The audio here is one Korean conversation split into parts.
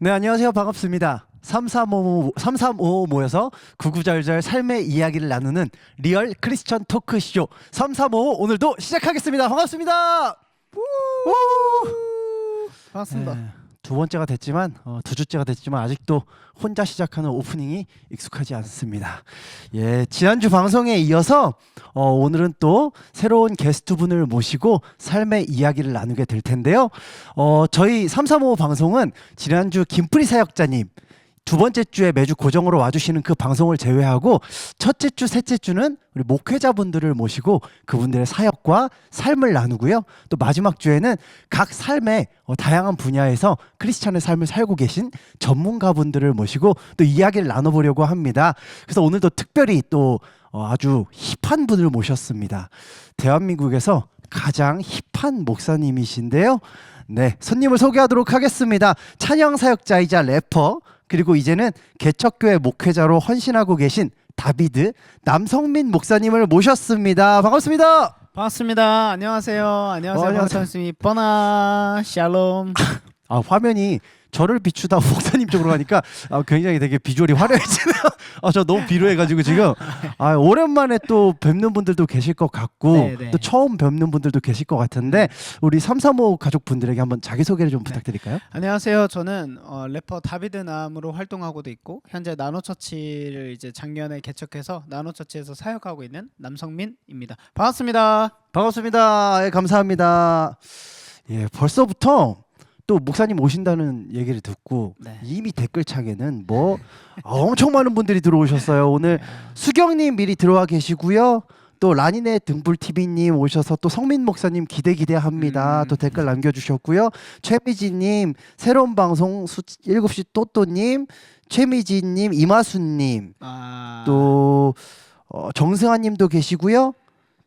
네, 안녕하세요. 반갑습니다. 3355 모여서 구구절절 삶의 이야기를 나누는 리얼 크리스천 토크쇼 3355 오늘도 시작하겠습니다. 반갑습니다. 반갑습니다. 네, 두 번째가 됐지만 두 주째가 됐지만 아직도 혼자 시작하는 오프닝이 익숙하지 않습니다. 예, 지난주 방송에 이어서 오늘은 또 새로운 게스트분을 모시고 삶의 이야기를 나누게 될 텐데요. 저희 3355 방송은 지난주 김프리 사역자님 두 번째 주에 매주 고정으로 와주시는 그 방송을 제외하고 첫째 주, 셋째 주는 우리 목회자분들을 모시고 그분들의 사역과 삶을 나누고요. 또 마지막 주에는 각 삶의 다양한 분야에서 크리스찬의 삶을 살고 계신 전문가분들을 모시고 또 이야기를 나눠보려고 합니다. 그래서 오늘도 특별히 또 아주 힙한 분을 모셨습니다. 대한민국에서 가장 힙한 목사님이신데요. 네, 손님을 소개하도록 하겠습니다. 찬양 사역자이자 래퍼 그리고 이제는 개척교회 목회자로 헌신하고 계신 다비드 남성민 목사님을 모셨습니다. 반갑습니다. 반갑습니다. 안녕하세요. 안녕하세요. 안녕하세요. 반갑습니다. 뻔아 샬롬. 화면이 저를 비추다 목사님 쪽으로 가니까 굉장히 되게 비주얼이 화려해지네요. 저 너무 비루해가지고 지금 오랜만에 또 뵙는 분들도 계실 것 같고 네네. 또 처음 뵙는 분들도 계실 것 같은데 우리 335 가족분들에게 한번 자기소개를 좀 부탁드릴까요? 안녕하세요. 저는 래퍼 다비드 남으로 활동하고도 있고 현재 나노처치를 이제 작년에 개척해서 나노처치에서 사역하고 있는 남성민입니다. 반갑습니다. 반갑습니다. 예, 감사합니다. 예, 벌써부터 또 목사님 오신다는 얘기를 듣고 네. 이미 댓글창에는 뭐 엄청 많은 분들이 들어오셨어요. 오늘 수경님 미리 들어와 계시고요. 또 라니네 등불TV님 오셔서 또 성민 목사님 기대합니다. 또 댓글 남겨주셨고요. 최미지님 새로운 방송 7시 또또님 최미지님 이마수님 또 정승아님도 계시고요.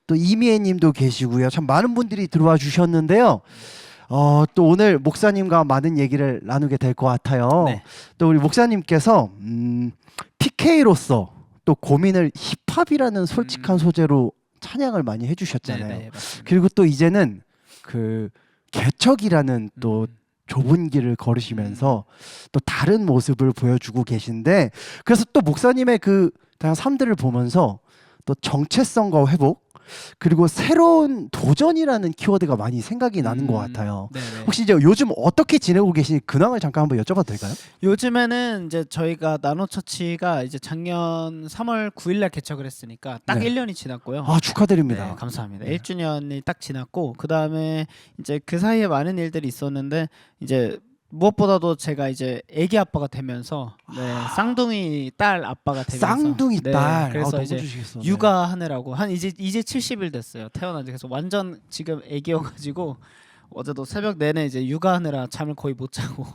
또 이미애님도 계시고요. 참 많은 분들이 들어와 주셨는데요. 또 오늘 목사님과 많은 얘기를 나누게 될 것 같아요. 네. 또 우리 목사님께서 PK로서 또 고민을 힙합이라는 솔직한 소재로 찬양을 많이 해주셨잖아요. 네, 맞습니다. 그리고 또 이제는 그 개척이라는 또 좁은 길을 걸으시면서 또 다른 모습을 보여주고 계신데 그래서 또 목사님의 그 다양한 삶들을 보면서 또 정체성과 회복 그리고 새로운 도전이라는 키워드가 많이 생각이 나는 것 같아요. 네네. 혹시 이제 요즘 어떻게 지내고 계신지 근황을 잠깐 한번 여쭤봐도 될까요? 요즘에는 이제 저희가 나노처치가 이제 작년 3월 9일날 개척을 했으니까 딱 네. 1년이 지났고요. 축하드립니다. 네, 감사합니다. 네. 1주년이 딱 지났고 그 다음에 이제 그 사이에 많은 일들이 있었는데 이제 무엇보다도 제가 이제 아기 아빠가 되면서 쌍둥이 딸 아빠가 되면서 쌍둥이 딸. 그래서 너무 이제 좋으시겠어. 네. 육아하느라고 한 이제 70일 됐어요. 태어난 지. 그래서 완전 지금 아기여가지고 어제도 새벽 내내 이제 육아하느라 잠을 거의 못 자고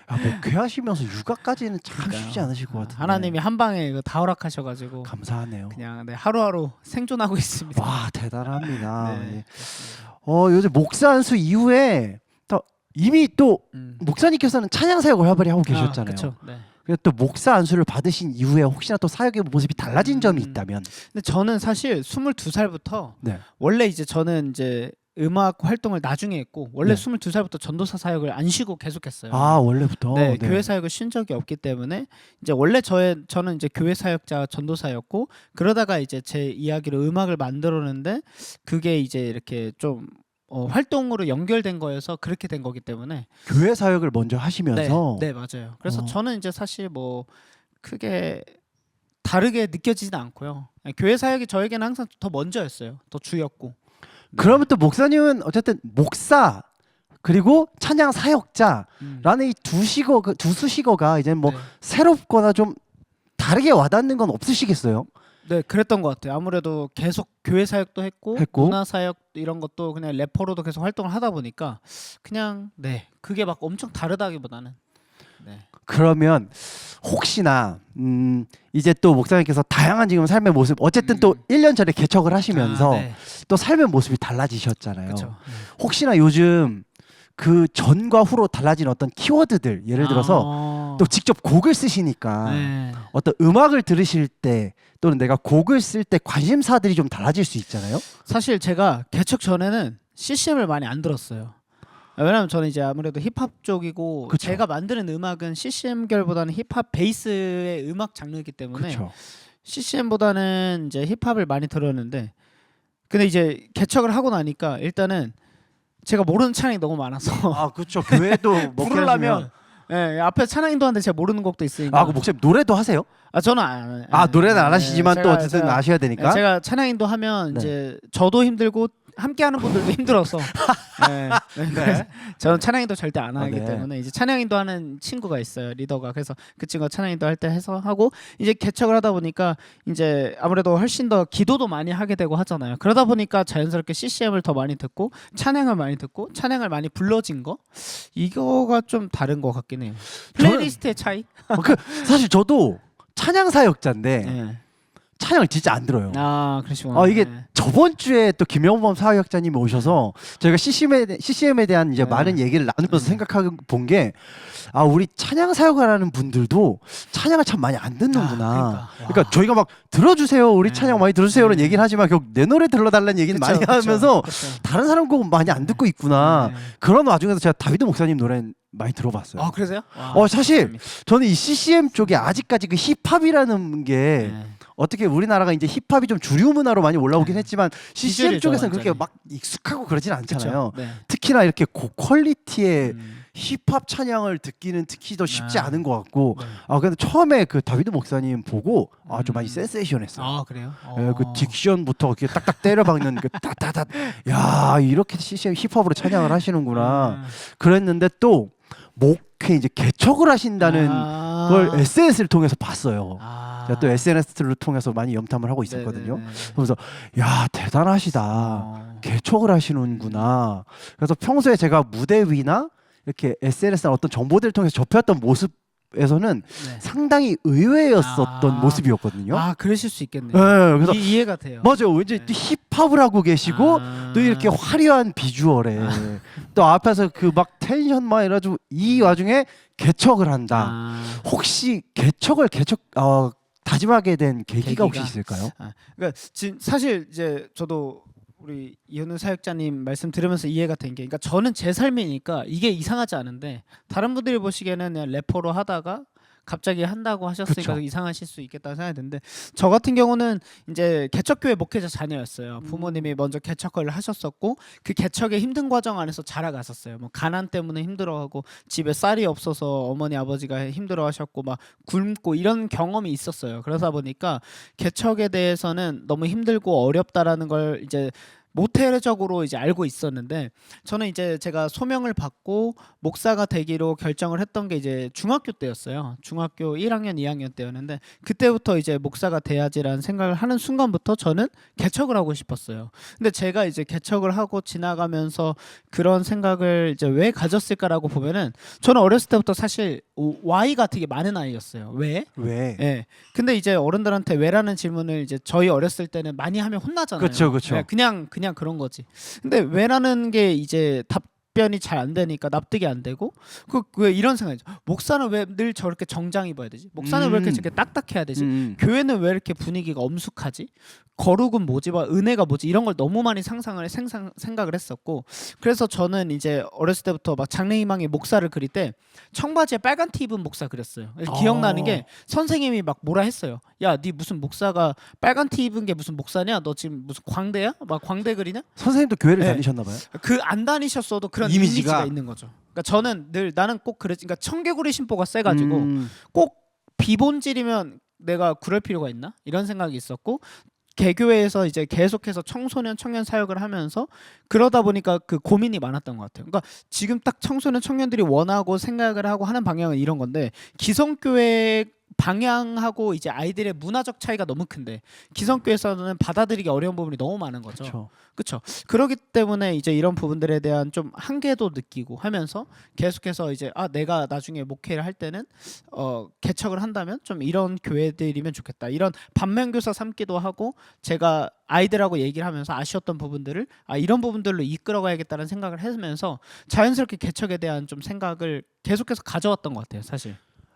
목회하시면서 육아까지는 참 그러니까요. 쉽지 않으실 것 같은데. 하나님이 한 방에 이거 다 허락하셔가지고 감사하네요. 그냥 하루하루 생존하고 있습니다. 와 대단합니다. 네, 예. 그렇습니다. 요새 목사 안수 이후에 또 이미 또 목사님께서는 찬양 사역을 활발히 하고 계셨잖아요. 그렇죠. 네. 그래서 또 목사 안수를 받으신 이후에 혹시나 또 사역의 모습이 달라진 점이 있다면 근데 저는 사실 22살부터 네. 원래 이제 저는 이제 음악 활동을 나중에 했고 원래 네. 22살부터 전도사 사역을 안 쉬고 계속했어요. 원래부터 네, 교회 사역을 쉰 적이 없기 때문에 이제 원래 저는 이제 교회 사역자 전도사였고 그러다가 이제 제 이야기로 음악을 만들었는데 그게 이제 이렇게 좀 활동으로 연결된 거여서 그렇게 된 거기 때문에 교회 사역을 먼저 하시면서 네 맞아요. 그래서 저는 이제 사실 뭐 크게 다르게 느껴지진 않고요. 교회 사역이 저에게는 항상 더 먼저였어요. 더 주였고. 그러면 또 목사님은 어쨌든 목사 그리고 찬양 사역자라는 이 두 수식어가 이제 뭐 네. 새롭거나 좀 다르게 와닿는 건 없으시겠어요? 네, 그랬던 것 같아요. 아무래도 계속 교회 사역도 했고 문화 사역 이런 것도 그냥 래퍼로도 계속 활동을 하다 보니까 그냥 그게 막 엄청 다르다기보다는 그러면 혹시나 이제 또 목사님께서 다양한 지금 삶의 모습 어쨌든 또 1년 전에 개척을 하시면서 또 삶의 모습이 달라지셨잖아요. 그렇죠. 혹시나 요즘 그 전과 후로 달라진 어떤 키워드들 예를 들어서 또 직접 곡을 쓰시니까 어떤 음악을 들으실 때 또는 내가 곡을 쓸 때 관심사들이 좀 달라질 수 있잖아요. 사실 제가 개척 전에는 CCM을 많이 안 들었어요. 왜냐면 저는 이제 아무래도 힙합 쪽이고 그쵸. 제가 만드는 음악은 CCM 결보다는 힙합 베이스의 음악 장르이기 때문에 그렇죠. CCM보다는 이제 힙합을 많이 들었는데 근데 이제 개척을 하고 나니까 일단은 제가 모르는 찬양이 너무 많아서 아 그렇죠. 교회도 부르려면 예, 앞에 찬양인도 하는데 제가 모르는 곡도 있으니까. 아, 그 목사님 노래도 하세요? 저는 노래는 안 하시지만 또 제가- 어쨌든 제가- 아셔야 되니까. 제가 찬양인도 하면 네. 이제 저도 힘들고 함께하는 분들도 힘들어서 네. 저는 찬양인도 절대 안 하기 네. 때문에 이제 찬양인도 하는 친구가 있어요, 리더가. 그래서 그 친구가 찬양인도 할 때 해서 하고 이제 개척을 하다 보니까 이제 아무래도 훨씬 더 기도도 많이 하게 되고 하잖아요. 그러다 보니까 자연스럽게 CCM을 더 많이 듣고 찬양을 많이 듣고 찬양을 많이 불러진 거 이거가 좀 다른 것 같긴 해요. 플레이리스트의 차이. 사실 저도 찬양 사역자인데 네. 찬양을 진짜 안 들어요. 그러시구나. 이게 네. 저번 주에 또 김영범 사역자님이 오셔서 저희가 CCM에 대한 이제 네. 많은 얘기를 나누면서 생각해 본 게 우리 찬양 사역을 하는 분들도 찬양을 참 많이 안 듣는구나. 그러니까 저희가 막 들어주세요, 우리 네. 찬양 많이 들으세요는 얘기를 하지만 결국 내 노래 들러달라는 얘기는 많이 하면서 다른 사람 곡 많이 안 듣고 있구나. 네. 그런 와중에서 제가 다비드 목사님 노래 많이 들어봤어요. 그러세요? 사실 저는 이 CCM 쪽에 아직까지 그 힙합이라는 게 네. 어떻게 우리나라가 이제 힙합이 좀 주류 문화로 많이 올라오긴 했지만 CCM 기술이죠, 쪽에서는 그렇게 완전히. 막 익숙하고 그러진 않잖아요. 그쵸? 네. 특히나 이렇게 고퀄리티의 음. 힙합 찬양을 듣기는 특히 더 쉽지 아. 않은 것 같고 네. 근데 처음에 그 다비드 목사님 보고 좀 많이 음. 센세이션했어요. 그래요? 그 딕션부터 이렇게 딱딱 때려박는 그 따따따 야 이렇게 CCM 힙합으로 찬양을 하시는구나 그랬는데 또 목회 이제 개척을 하신다는 걸 SNS를 통해서 봤어요. 제가 또 SNS를 통해서 많이 염탐을 하고 있었거든요. 네네네. 그래서 야 대단하시다. 개척을 하시는구나. 그래서 평소에 제가 무대 위나 이렇게 SNS나 어떤 정보들을 통해서 접해왔던 모습에서는 네. 상당히 의외였었던 모습이었거든요. 그러실 수 있겠네요. 네, 그래서 이해가 돼요. 맞아요. 왠지 네. 또 힙합을 하고 계시고 또 이렇게 화려한 비주얼에 또 앞에서 그 막 텐션 막 이래가지고 이 와중에 개척을 한다. 혹시 개척을 다짐하게 된 계기가 혹시 계기가? 있을까요? 그러니까 지금 사실 이제 저도 우리 이현우 사역자님 말씀 들으면서 이해가 된 게, 그러니까 저는 제 삶이니까 이게 이상하지 않은데 다른 분들이 보시기에는 그냥 래퍼로 하다가 갑자기 한다고 하셨으니까 그쵸. 이상하실 수 있겠다는 생각이 드는데 저 같은 경우는 이제 개척교회 목회자 자녀였어요. 부모님이 먼저 개척을 하셨었고 그 개척의 힘든 과정 안에서 자라갔었어요. 뭐 가난 때문에 힘들어하고 집에 쌀이 없어서 어머니 아버지가 힘들어하셨고 막 굶고 이런 경험이 있었어요. 그러다 보니까 개척에 대해서는 너무 힘들고 어렵다라는 걸 이제 모태적으로 이제 알고 있었는데 저는 이제 제가 소명을 받고 목사가 되기로 결정을 했던 게 이제 중학교 때였어요. 중학교 1학년, 2학년 때였는데 그때부터 이제 목사가 돼야지라는 생각을 하는 순간부터 저는 개척을 하고 싶었어요. 근데 제가 이제 개척을 하고 지나가면서 그런 생각을 이제 왜 가졌을까라고 보면은 저는 어렸을 때부터 사실 Y가 되게 많은 아이였어요. 왜? 왜? 예. 근데 이제 어른들한테 왜라는 질문을 이제 저희 어렸을 때는 많이 하면 혼나잖아요. 그쵸. 예, 그냥 그런 거지. 근데 왜라는 게 이제 답변이 잘 안 되니까 납득이 안 되고 왜 이런 생각이죠. 목사는 왜 늘 저렇게 정장 입어야 되지? 목사는 왜 이렇게 저렇게 딱딱해야 되지? 교회는 왜 이렇게 분위기가 엄숙하지? 거룩은 뭐지? 은혜가 뭐지? 이런 걸 너무 많이 생각을 했었고 그래서 저는 이제 어렸을 때부터 막 장래희망의 목사를 그릴 때 청바지에 빨간 티 입은 목사 그렸어요. 기억나는 게 선생님이 막 뭐라 했어요. 야, 네 무슨 목사가 빨간 티 입은 게 무슨 목사냐? 너 지금 무슨 광대야? 막 광대 그리냐? 선생님도 교회를 네. 다니셨나 봐요. 그 안 다니셨어도 그런 이미지가 있는 거죠. 그러니까 저는 늘 나는 꼭 그러니까 청개구리 심보가 세가지고 꼭 비본질이면 내가 그럴 필요가 있나? 이런 생각이 있었고 개교회에서 이제 계속해서 청소년 청년 사역을 하면서 그러다 보니까 그 고민이 많았던 것 같아요. 그러니까 지금 딱 청소년 청년들이 원하고 생각을 하고 하는 방향은 이런 건데 기성교회 방향하고 이제 아이들의 문화적 차이가 너무 큰데 기성교회에서는 받아들이기 어려운 부분이 너무 많은 거죠. 그렇죠. 그렇기 때문에 이제 이런 부분들에 대한 좀 한계도 느끼고 하면서 계속해서 이제 내가 나중에 목회를 할 때는 개척을 한다면 좀 이런 교회들이면 좋겠다. 이런 반면교사 삼기도 하고 제가 아이들하고 얘기를 하면서 아쉬웠던 부분들을 이런 부분들로 이끌어가야겠다는 생각을 하면서 자연스럽게 개척에 대한 좀 생각을 계속해서 가져왔던 것 같아요. 사실.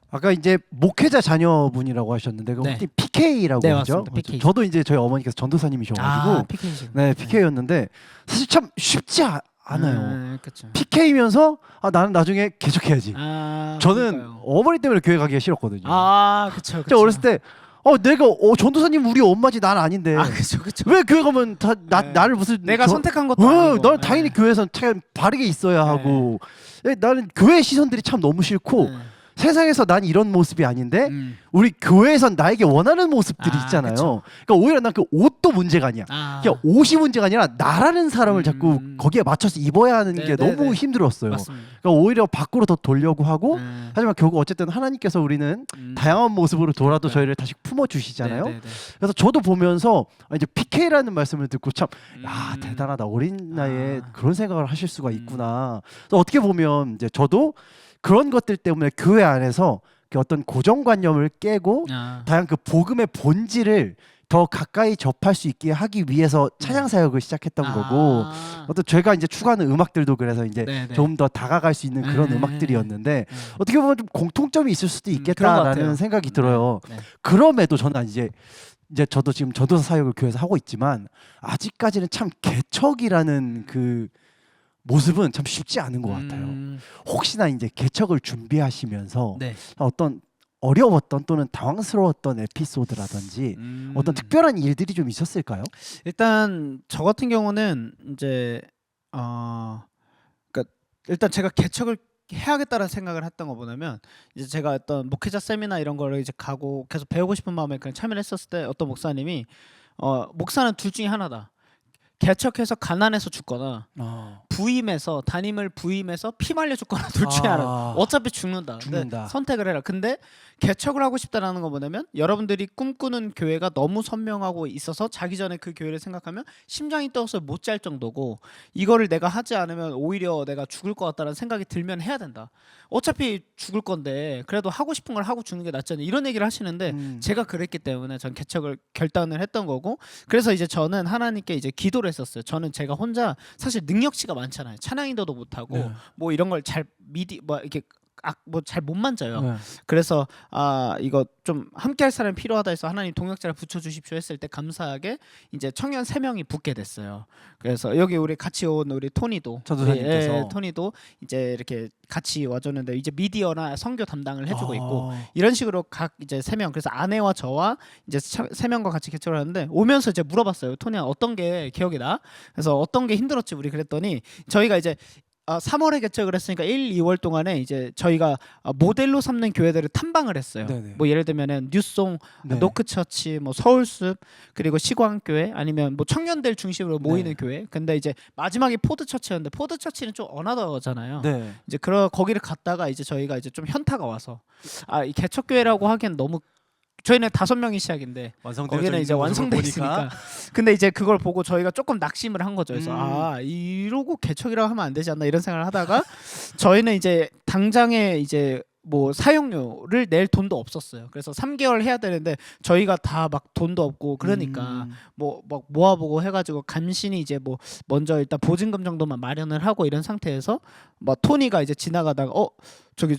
아까 이제 목회자 자녀분이라고 하셨는데 그 혹시 PK라고 네, 하죠? 맞습니다. PK. 저도 이제 저희 어머니께서 전도사님이셔가지고 PK시구나. 네 PK였는데 사실 참 쉽지 않아요. 그렇죠. PK면서 나는 나중에 개척해야지. 저는 그러니까요. 어머니 때문에 교회 가기가 싫었거든요. 그렇죠. 제가 어렸을 때 내가 전도사님 우리 엄마지 난 아닌데 그렇죠. 왜 교회 가면 나를 무슨 내가 선택한 것도 아니고. 난 당연히 교회에서 참 바르게 있어야 하고 나는 교회 시선들이 참 너무 싫고 세상에서 난 이런 모습이 아닌데 우리 교회에선 나에게 원하는 모습들이 있잖아요. 그쵸. 그러니까 오히려 난 그 옷도 문제가 아니야. 그냥 옷이 문제가 아니라 나라는 사람을 자꾸 거기에 맞춰서 입어야 하는 게 너무 힘들었어요. 맞습니다. 그러니까 오히려 밖으로 더 돌려고 하고 하지만 결국 어쨌든 하나님께서 우리는 다양한 모습으로 돌아도 저희를 다시 품어 주시잖아요. 그래서 저도 보면서 이제 PK라는 말씀을 듣고 참 대단하다. 어린 나이에 그런 생각을 하실 수가 있구나. 그래서 어떻게 보면 이제 저도 그런 것들 때문에 교회 안에서 그 어떤 고정관념을 깨고 다양한 그 복음의 본질을 더 가까이 접할 수 있게 하기 위해서 찬양 사역을 시작했던 거고 어떤 제가 이제 추구하는 음악들도 그래서 이제 좀 더 다가갈 수 있는 그런 음악들이었는데 어떻게 보면 좀 공통점이 있을 수도 있겠다라는 생각이 들어요. 그럼에도 저는 이제 저도 지금 전도사 사역을 교회에서 하고 있지만 아직까지는 참 개척이라는 그 모습은 참 쉽지 않은 것 같아요. 혹시나 이제 개척을 준비하시면서 어떤 어려웠던 또는 당황스러웠던 에피소드라든지 어떤 특별한 일들이 좀 있었을까요? 일단 저 같은 경우는 이제 그러니까 일단 제가 개척을 해야겠다는 생각을 했던 거 보냐면 이제 제가 어떤 목회자 세미나 이런 거를 이제 가고 계속 배우고 싶은 마음에 그냥 참여를 했었을 때 어떤 목사님이 목사는 둘 중에 하나다. 개척해서 가난해서 죽거나 부임해서 담임을 부임해서 피 말려 죽거나 둘 중에 하나. 어차피 죽는다. 근데 선택을 해라. 근데 개척을 하고 싶다라는 건 뭐냐면 여러분들이 꿈꾸는 교회가 너무 선명하고 있어서 자기 전에 그 교회를 생각하면 심장이 떠서 못 잘 정도고 이거를 내가 하지 않으면 오히려 내가 죽을 것 같다는 생각이 들면 해야 된다. 어차피 죽을 건데 그래도 하고 싶은 걸 하고 죽는 게 낫잖아요. 이런 얘기를 하시는데 제가 그랬기 때문에 전 개척을 결단을 했던 거고 그래서 이제 저는 하나님께 이제 기도를 했었어요. 저는 제가 혼자 사실 능력치가 많잖아요. 찬양인도도 못하고 뭐 이런 걸 잘 뭐 이렇게 뭐 잘 못 만져요. 그래서 이거 좀 함께할 사람이 필요하다 해서 하나님 동역자를 붙여주십시오 했을 때 감사하게 이제 청년 3명이 붙게 됐어요. 그래서 여기 우리 같이 온 우리 토니도 전도사님께서 토니도 이제 이렇게 같이 와줬는데 이제 미디어나 선교 담당을 해주고 있고 이런 식으로 각 이제 3명 그래서 아내와 저와 이제 3명과 같이 개척을 하는데 오면서 이제 물어봤어요. 토니야 어떤 게 기억이 나? 그래서 어떤 게 힘들었지 우리 그랬더니 저희가 이제 3월에 개척을 했으니까 1, 2월 동안에 이제 저희가 모델로 삼는 교회들을 탐방을 했어요. 뭐 예를 들면은 뉴송, 노크처치, 뭐 서울숲 그리고 시광교회 아니면 뭐 청년들 중심으로 모이는 교회. 근데 이제 마지막에 포드처치였는데 포드처치는 좀 어나더잖아요. 이제 거기를 갔다가 이제 저희가 이제 좀 현타가 와서 이 개척교회라고 하기엔 너무 저희는 5명이 시작인데 거기는 이제 완성돼 있으니까 근데 이제 그걸 보고 저희가 조금 낙심을 한 거죠. 그래서 이러고 개척이라고 하면 안 되지 않나 이런 생각을 하다가 저희는 이제 당장에 이제 뭐 사용료를 낼 돈도 없었어요. 그래서 3개월 해야 되는데 저희가 다 막 돈도 없고 그러니까 뭐 막 모아보고 해가지고 간신히 이제 뭐 먼저 일단 보증금 정도만 마련을 하고 이런 상태에서 막 토니가 이제 지나가다가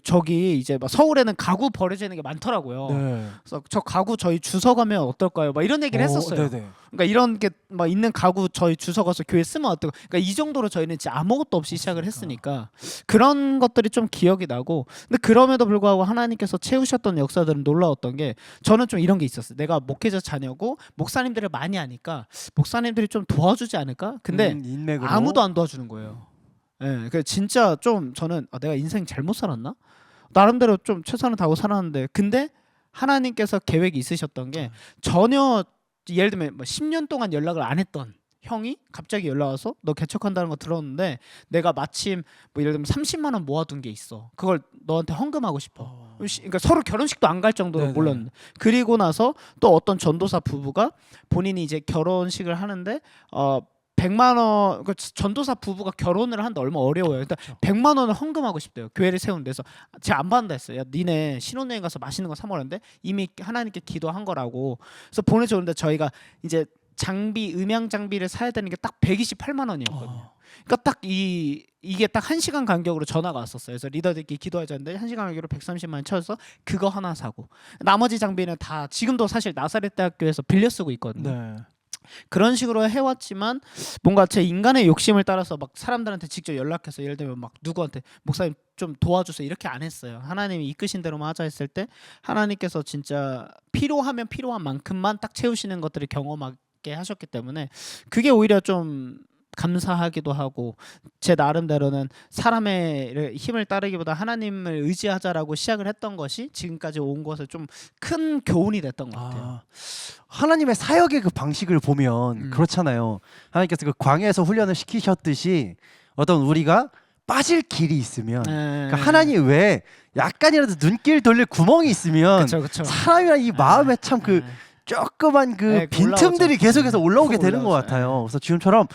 저기 이제 막 서울에는 가구 버려져 있는 게 많더라고요. 그래서 저 가구 저희 주워 가면 어떨까요? 막 이런 얘기를 했었어요. 그러니까 이런 게 막 있는 가구 저희 주워 가서 교회 쓰면 어떨까? 그러니까 이 정도로 저희는 진짜 아무것도 없이 시작을 했으니까 그런 것들이 좀 기억이 나고 근데 그럼에도 불구하고 하나님께서 채우셨던 역사들은 놀라웠던 게 저는 좀 이런 게 있었어요. 내가 목회자 자녀고 목사님들을 많이 아니까 목사님들이 좀 도와주지 않을까? 근데 아무도 안 도와주는 거예요. 그 진짜 좀 저는 내가 인생 잘못 살았나? 나름대로 좀 최선을 다하고 살았는데 근데 하나님께서 계획이 있으셨던 게 전혀 예를 들면 뭐 10년 동안 연락을 안 했던 형이 갑자기 연락 와서 너 개척한다는 거 들었는데 내가 마침 뭐 예를 들면 30만 원 모아둔 게 있어. 그걸 너한테 헌금하고 싶어. 그러니까 서로 결혼식도 안 갈 정도로 몰랐는데 그리고 나서 또 어떤 전도사 부부가 본인이 이제 결혼식을 하는데 100만 원, 그 전도사 부부가 결혼을 하는데 얼마 어려워요. 일단 100만 원을 헌금하고 싶대요. 교회를 세운 데서 제가 안 받는다 했어요. 야, 니네 신혼여행 가서 맛있는 거 사 먹었는데 이미 하나님께 기도한 거라고. 그래서 보내줬는데 저희가 이제 음향 장비를 사야 되는 게 딱 128만 원이었거든요. 그러니까 딱 이게 딱 1시간 간격으로 전화가 왔었어요. 그래서 리더들끼리 기도하자는데 1시간 간격으로 130만 원 쳐서 그거 하나 사고 나머지 장비는 다 지금도 사실 나사렛 대학교에서 빌려 쓰고 있거든요. 그런 식으로 해왔지만 뭔가 제 인간의 욕심을 따라서 막 사람들한테 직접 연락해서 예를 들면 막 누구한테 목사님 좀 도와주세요 이렇게 안 했어요. 하나님이 이끄신 대로만 하자 했을 때 하나님께서 진짜 필요하면 필요한 만큼만 딱 채우시는 것들을 경험하게 하셨기 때문에 그게 오히려 좀 감사하기도 하고 제 나름대로는 사람의 힘을 따르기보다 하나님을 의지하자라고 시작을 했던 것이 지금까지 온 것에 좀 큰 교훈이 됐던 것 같아요. 아, 하나님의 사역의 그 방식을 보면 그렇잖아요. 하나님께서 그 광야에서 훈련을 시키셨듯이 어떤 우리가 빠질 길이 있으면 그러니까 하나님 왜 약간이라도 눈길 돌릴 구멍이 있으면 그쵸. 사람이란 이 마음에 참 그 조그만 그 네, 빈틈들이 올라오죠. 계속해서 올라오게 푹 되는 것 올라오죠. 같아요. 그래서 지금처럼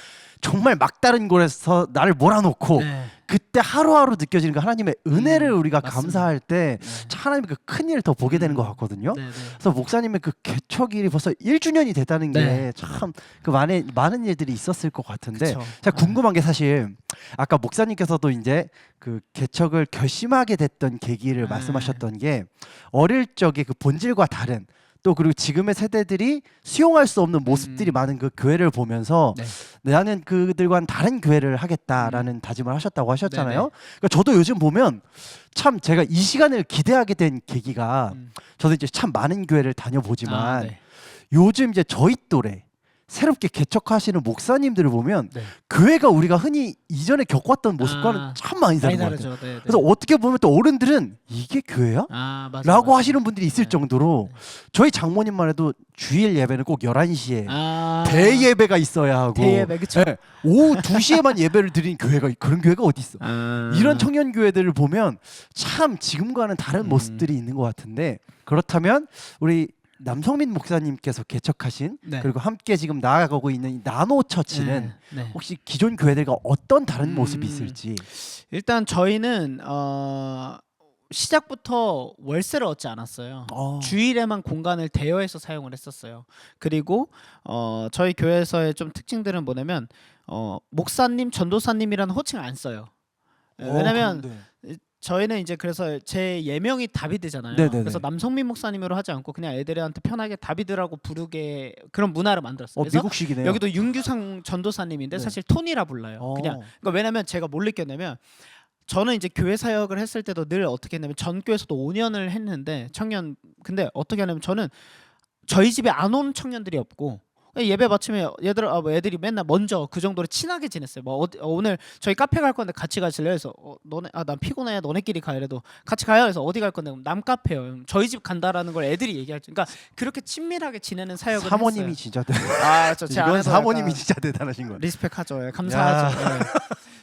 정말 막다른 곳에서 나를 몰아놓고 네. 그때 하루하루 느껴지는 그 하나님의 은혜를 우리가 맞습니다. 감사할 때 네. 하나님의 그 큰 일을 더 보게 되는 것 같거든요. 네. 그래서 목사님의 그 개척일이 벌써 1주년이 됐다는 네. 게 참 그 많은 일들이 있었을 것 같은데 그쵸. 제가 궁금한 게 사실 아까 목사님께서도 이제 그 개척을 결심하게 됐던 계기를 네. 말씀하셨던 게 어릴 적에 그 본질과 다른 또 그리고 지금의 세대들이 수용할 수 없는 모습들이 많은 그 교회를 보면서 네. 나는 그들과는 다른 교회를 하겠다라는 다짐을 하셨다고 하셨잖아요. 네네. 그러니까 저도 요즘 보면 참 제가 이 시간을 기대하게 된 계기가 저도 이제 참 많은 교회를 다녀보지만 네. 요즘 이제 저희 또래 새롭게 개척하시는 목사님들을 보면 네. 교회가 우리가 흔히 이전에 겪었던 모습과는 아, 참 많이 다른 많이 것 같아요. 다르죠. 네. 그래서 어떻게 보면 또 어른들은 이게 교회야? 맞아요. 라고 하시는 분들이 있을 네. 정도로 저희 장모님만 해도 주일 예배는 꼭 11시에 대예배가 있어야 하고 대예배, 그쵸. 예, 오후 2시에만 예배를 드리는 교회가 그런 교회가 어디 있어. 아. 이런 청년 교회들을 보면 참 지금과는 다른 모습들이 있는 것 같은데 그렇다면 우리 남성민 목사님께서 개척하신 네. 그리고 함께 지금 나아가고 있는 이 나노 처치는 네. 혹시 기존 교회들과 어떤 다른 모습이 있을지. 일단 저희는 시작부터 월세를 얻지 않았어요. 주일에만 공간을 대여해서 사용을 했었어요. 그리고 저희 교회에서의 좀 특징들은 뭐냐면 목사님, 전도사님이라는 호칭을 안 써요. 왜냐면 저희는 이제 그래서 제 예명이 다비드잖아요. 네네네. 그래서 남성민 목사님으로 하지 않고 그냥 애들한테 편하게 다비드라고 부르게 그런 문화를 만들었어요. 그래서 미국식이네요. 여기도 윤규상 전도사님인데 네. 사실 토니라 불러요. 그냥 그러니까 왜냐면 제가 뭘 느꼈냐면 저는 이제 교회 사역을 했을 때도 늘 어떻게 했냐면 전 교회에서도 5년을 했는데 청년 근데 어떻게 하냐면 저는 저희 집에 안 온 청년들이 없고 예배 마치면 애들이 맨날 먼저 그 정도로 친하게 지냈어요. 뭐 오늘 저희 카페 갈 건데 같이 가실래요? 그래서 너네 난 피곤해. 너네끼리 가. 이래도 같이 가요. 그래서 어디 갈 건데 남 카페요. 저희 집 간다라는 걸 애들이 얘기할 줄. 그러니까 그렇게 친밀하게 지내는 사역을 사모님이 했어요. 진짜 제 이건 아내도 사모님이 약간 진짜 대단하신 거예요. 리스펙하죠. 감사하죠. 네.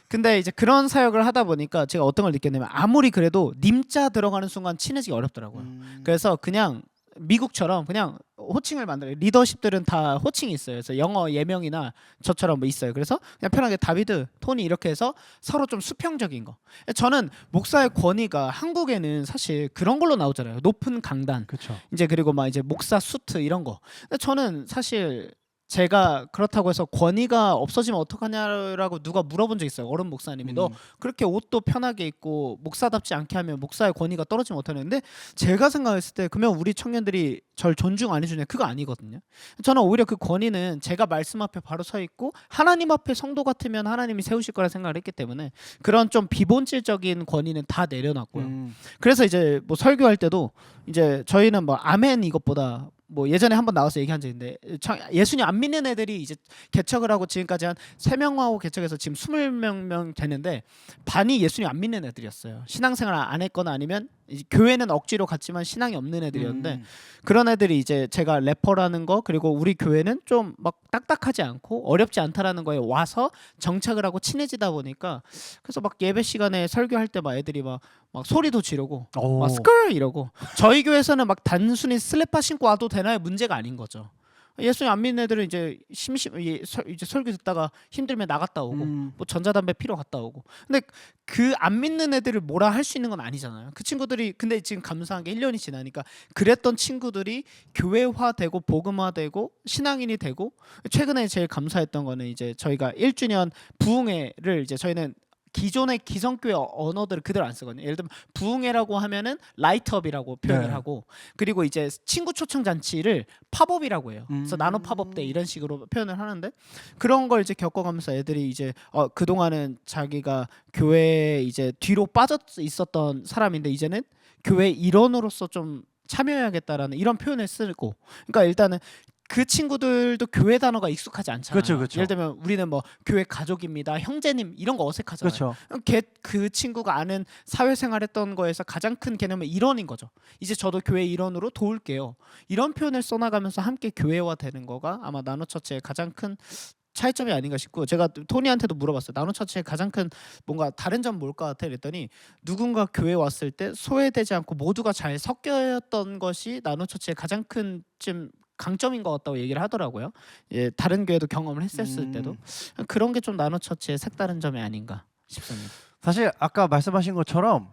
근데 이제 그런 사역을 하다 보니까 제가 어떤 걸 느꼈냐면 아무리 그래도 님자 들어가는 순간 친해지기 어렵더라고요. 그래서 그냥 미국처럼 그냥 호칭을 만들어요. 리더십들은 다 호칭이 있어요. 그래서 영어 예명이나 저처럼 뭐 있어요. 그래서 그냥 편하게 다비드, 토니 이렇게 해서 서로 좀 수평적인 거. 저는 목사의 권위가 한국에는 사실 그런 걸로 나오잖아요. 높은 강단. 그렇죠. 이제 그리고 막 이제 목사 수트 이런 거. 근데 저는 사실 제가 그렇다고 해서 권위가 없어지면 어떡하냐라고 누가 물어본 적 있어요. 어른 목사님이 너 그렇게 옷도 편하게 입고 목사답지 않게 하면 목사의 권위가 떨어지면 어떡하는데 제가 생각했을 때 그러면 우리 청년들이 절 존중 안 해주냐 그거 아니거든요. 저는 오히려 그 권위는 제가 말씀 앞에 바로 서 있고 하나님 앞에 성도 같으면 하나님이 세우실 거라 생각을 했기 때문에 그런 좀 비본질적인 권위는 다 내려놨고요. 그래서 이제 뭐 설교할 때도 이제 저희는 뭐 아멘 이것보다 뭐 예전에 한번 나와서 얘기한 적이 있는데 예수님 안 믿는 애들이 이제 개척을 하고 지금까지 한 3명하고 개척해서 지금 20명 되는데 반이 예수님 안 믿는 애들이었어요. 신앙생활 안 했거나 아니면 이제 교회는 억지로 갔지만 신앙이 없는 애들이었는데 그런 애들이 이제 제가 래퍼라는 거 그리고 우리 교회는 좀 막 딱딱하지 않고 어렵지 않다라는 거에 와서 정착을 하고 친해지다 보니까 그래서 막 예배 시간에 설교할 때 막 애들이 막 소리도 지르고 막 스컬 이러고 저희 교회에서는 막 단순히 슬리퍼 신고 와도 되나요? 문제가 아닌 거죠. 예수님 안 믿는 애들은 이제 이제 설교 듣다가 힘들면 나갔다 오고 뭐 전자담배 피러 갔다 오고. 근데 그 안 믿는 애들을 뭐라 할 수 있는 건 아니잖아요. 그 친구들이 근데 지금 감사한 게 1년이 지나니까 그랬던 친구들이 교회화되고 복음화되고 신앙인이 되고 최근에 제일 감사했던 거는 이제 저희가 1주년 부흥회를 이제 저희는 기존의 기성교회 언어들을 그대로 안 쓰거든요. 예를 들면 부흥회라고 하면은 라이트업이라고 표현을 네. 하고, 그리고 이제 친구 초청 잔치를 팝업이라고 해요. 그래서 나노 팝업 때 이런 식으로 표현을 하는데, 그런 걸 이제 겪어가면서 애들이 이제 그동안은 자기가 교회에 이제 뒤로 빠져 있었던 사람인데 이제는 교회 일원으로서 좀 참여해야겠다라는 이런 표현을 쓰고, 그러니까 일단은 그 친구들도 교회 단어가 익숙하지 않잖아요. 그렇죠, 그렇죠. 예를 들면 우리는 뭐 교회 가족입니다, 형제님 이런 거 어색하잖아요. 그렇죠. 그 친구가 아는 사회생활했던 거에서 가장 큰 개념은 일원인 거죠. 이제 저도 교회 일원으로 도울게요. 이런 표현을 써나가면서 함께 교회화 되는 거가 아마 나노처치의 가장 큰 차이점이 아닌가 싶고, 제가 토니한테도 물어봤어요. 나노처치의 가장 큰 뭔가 다른 점 뭘까 같아 이랬더니, 누군가 교회 왔을 때 소외되지 않고 모두가 잘 섞여였던 것이 나노처치의 가장 큰 좀 강점인 것 같다고 얘기를 하더라고요. 예, 다른 교회도 경험을 했었을 때도 그런 게 좀 나노처치의 색다른 점이 아닌가 싶습니다. 사실 아까 말씀하신 것처럼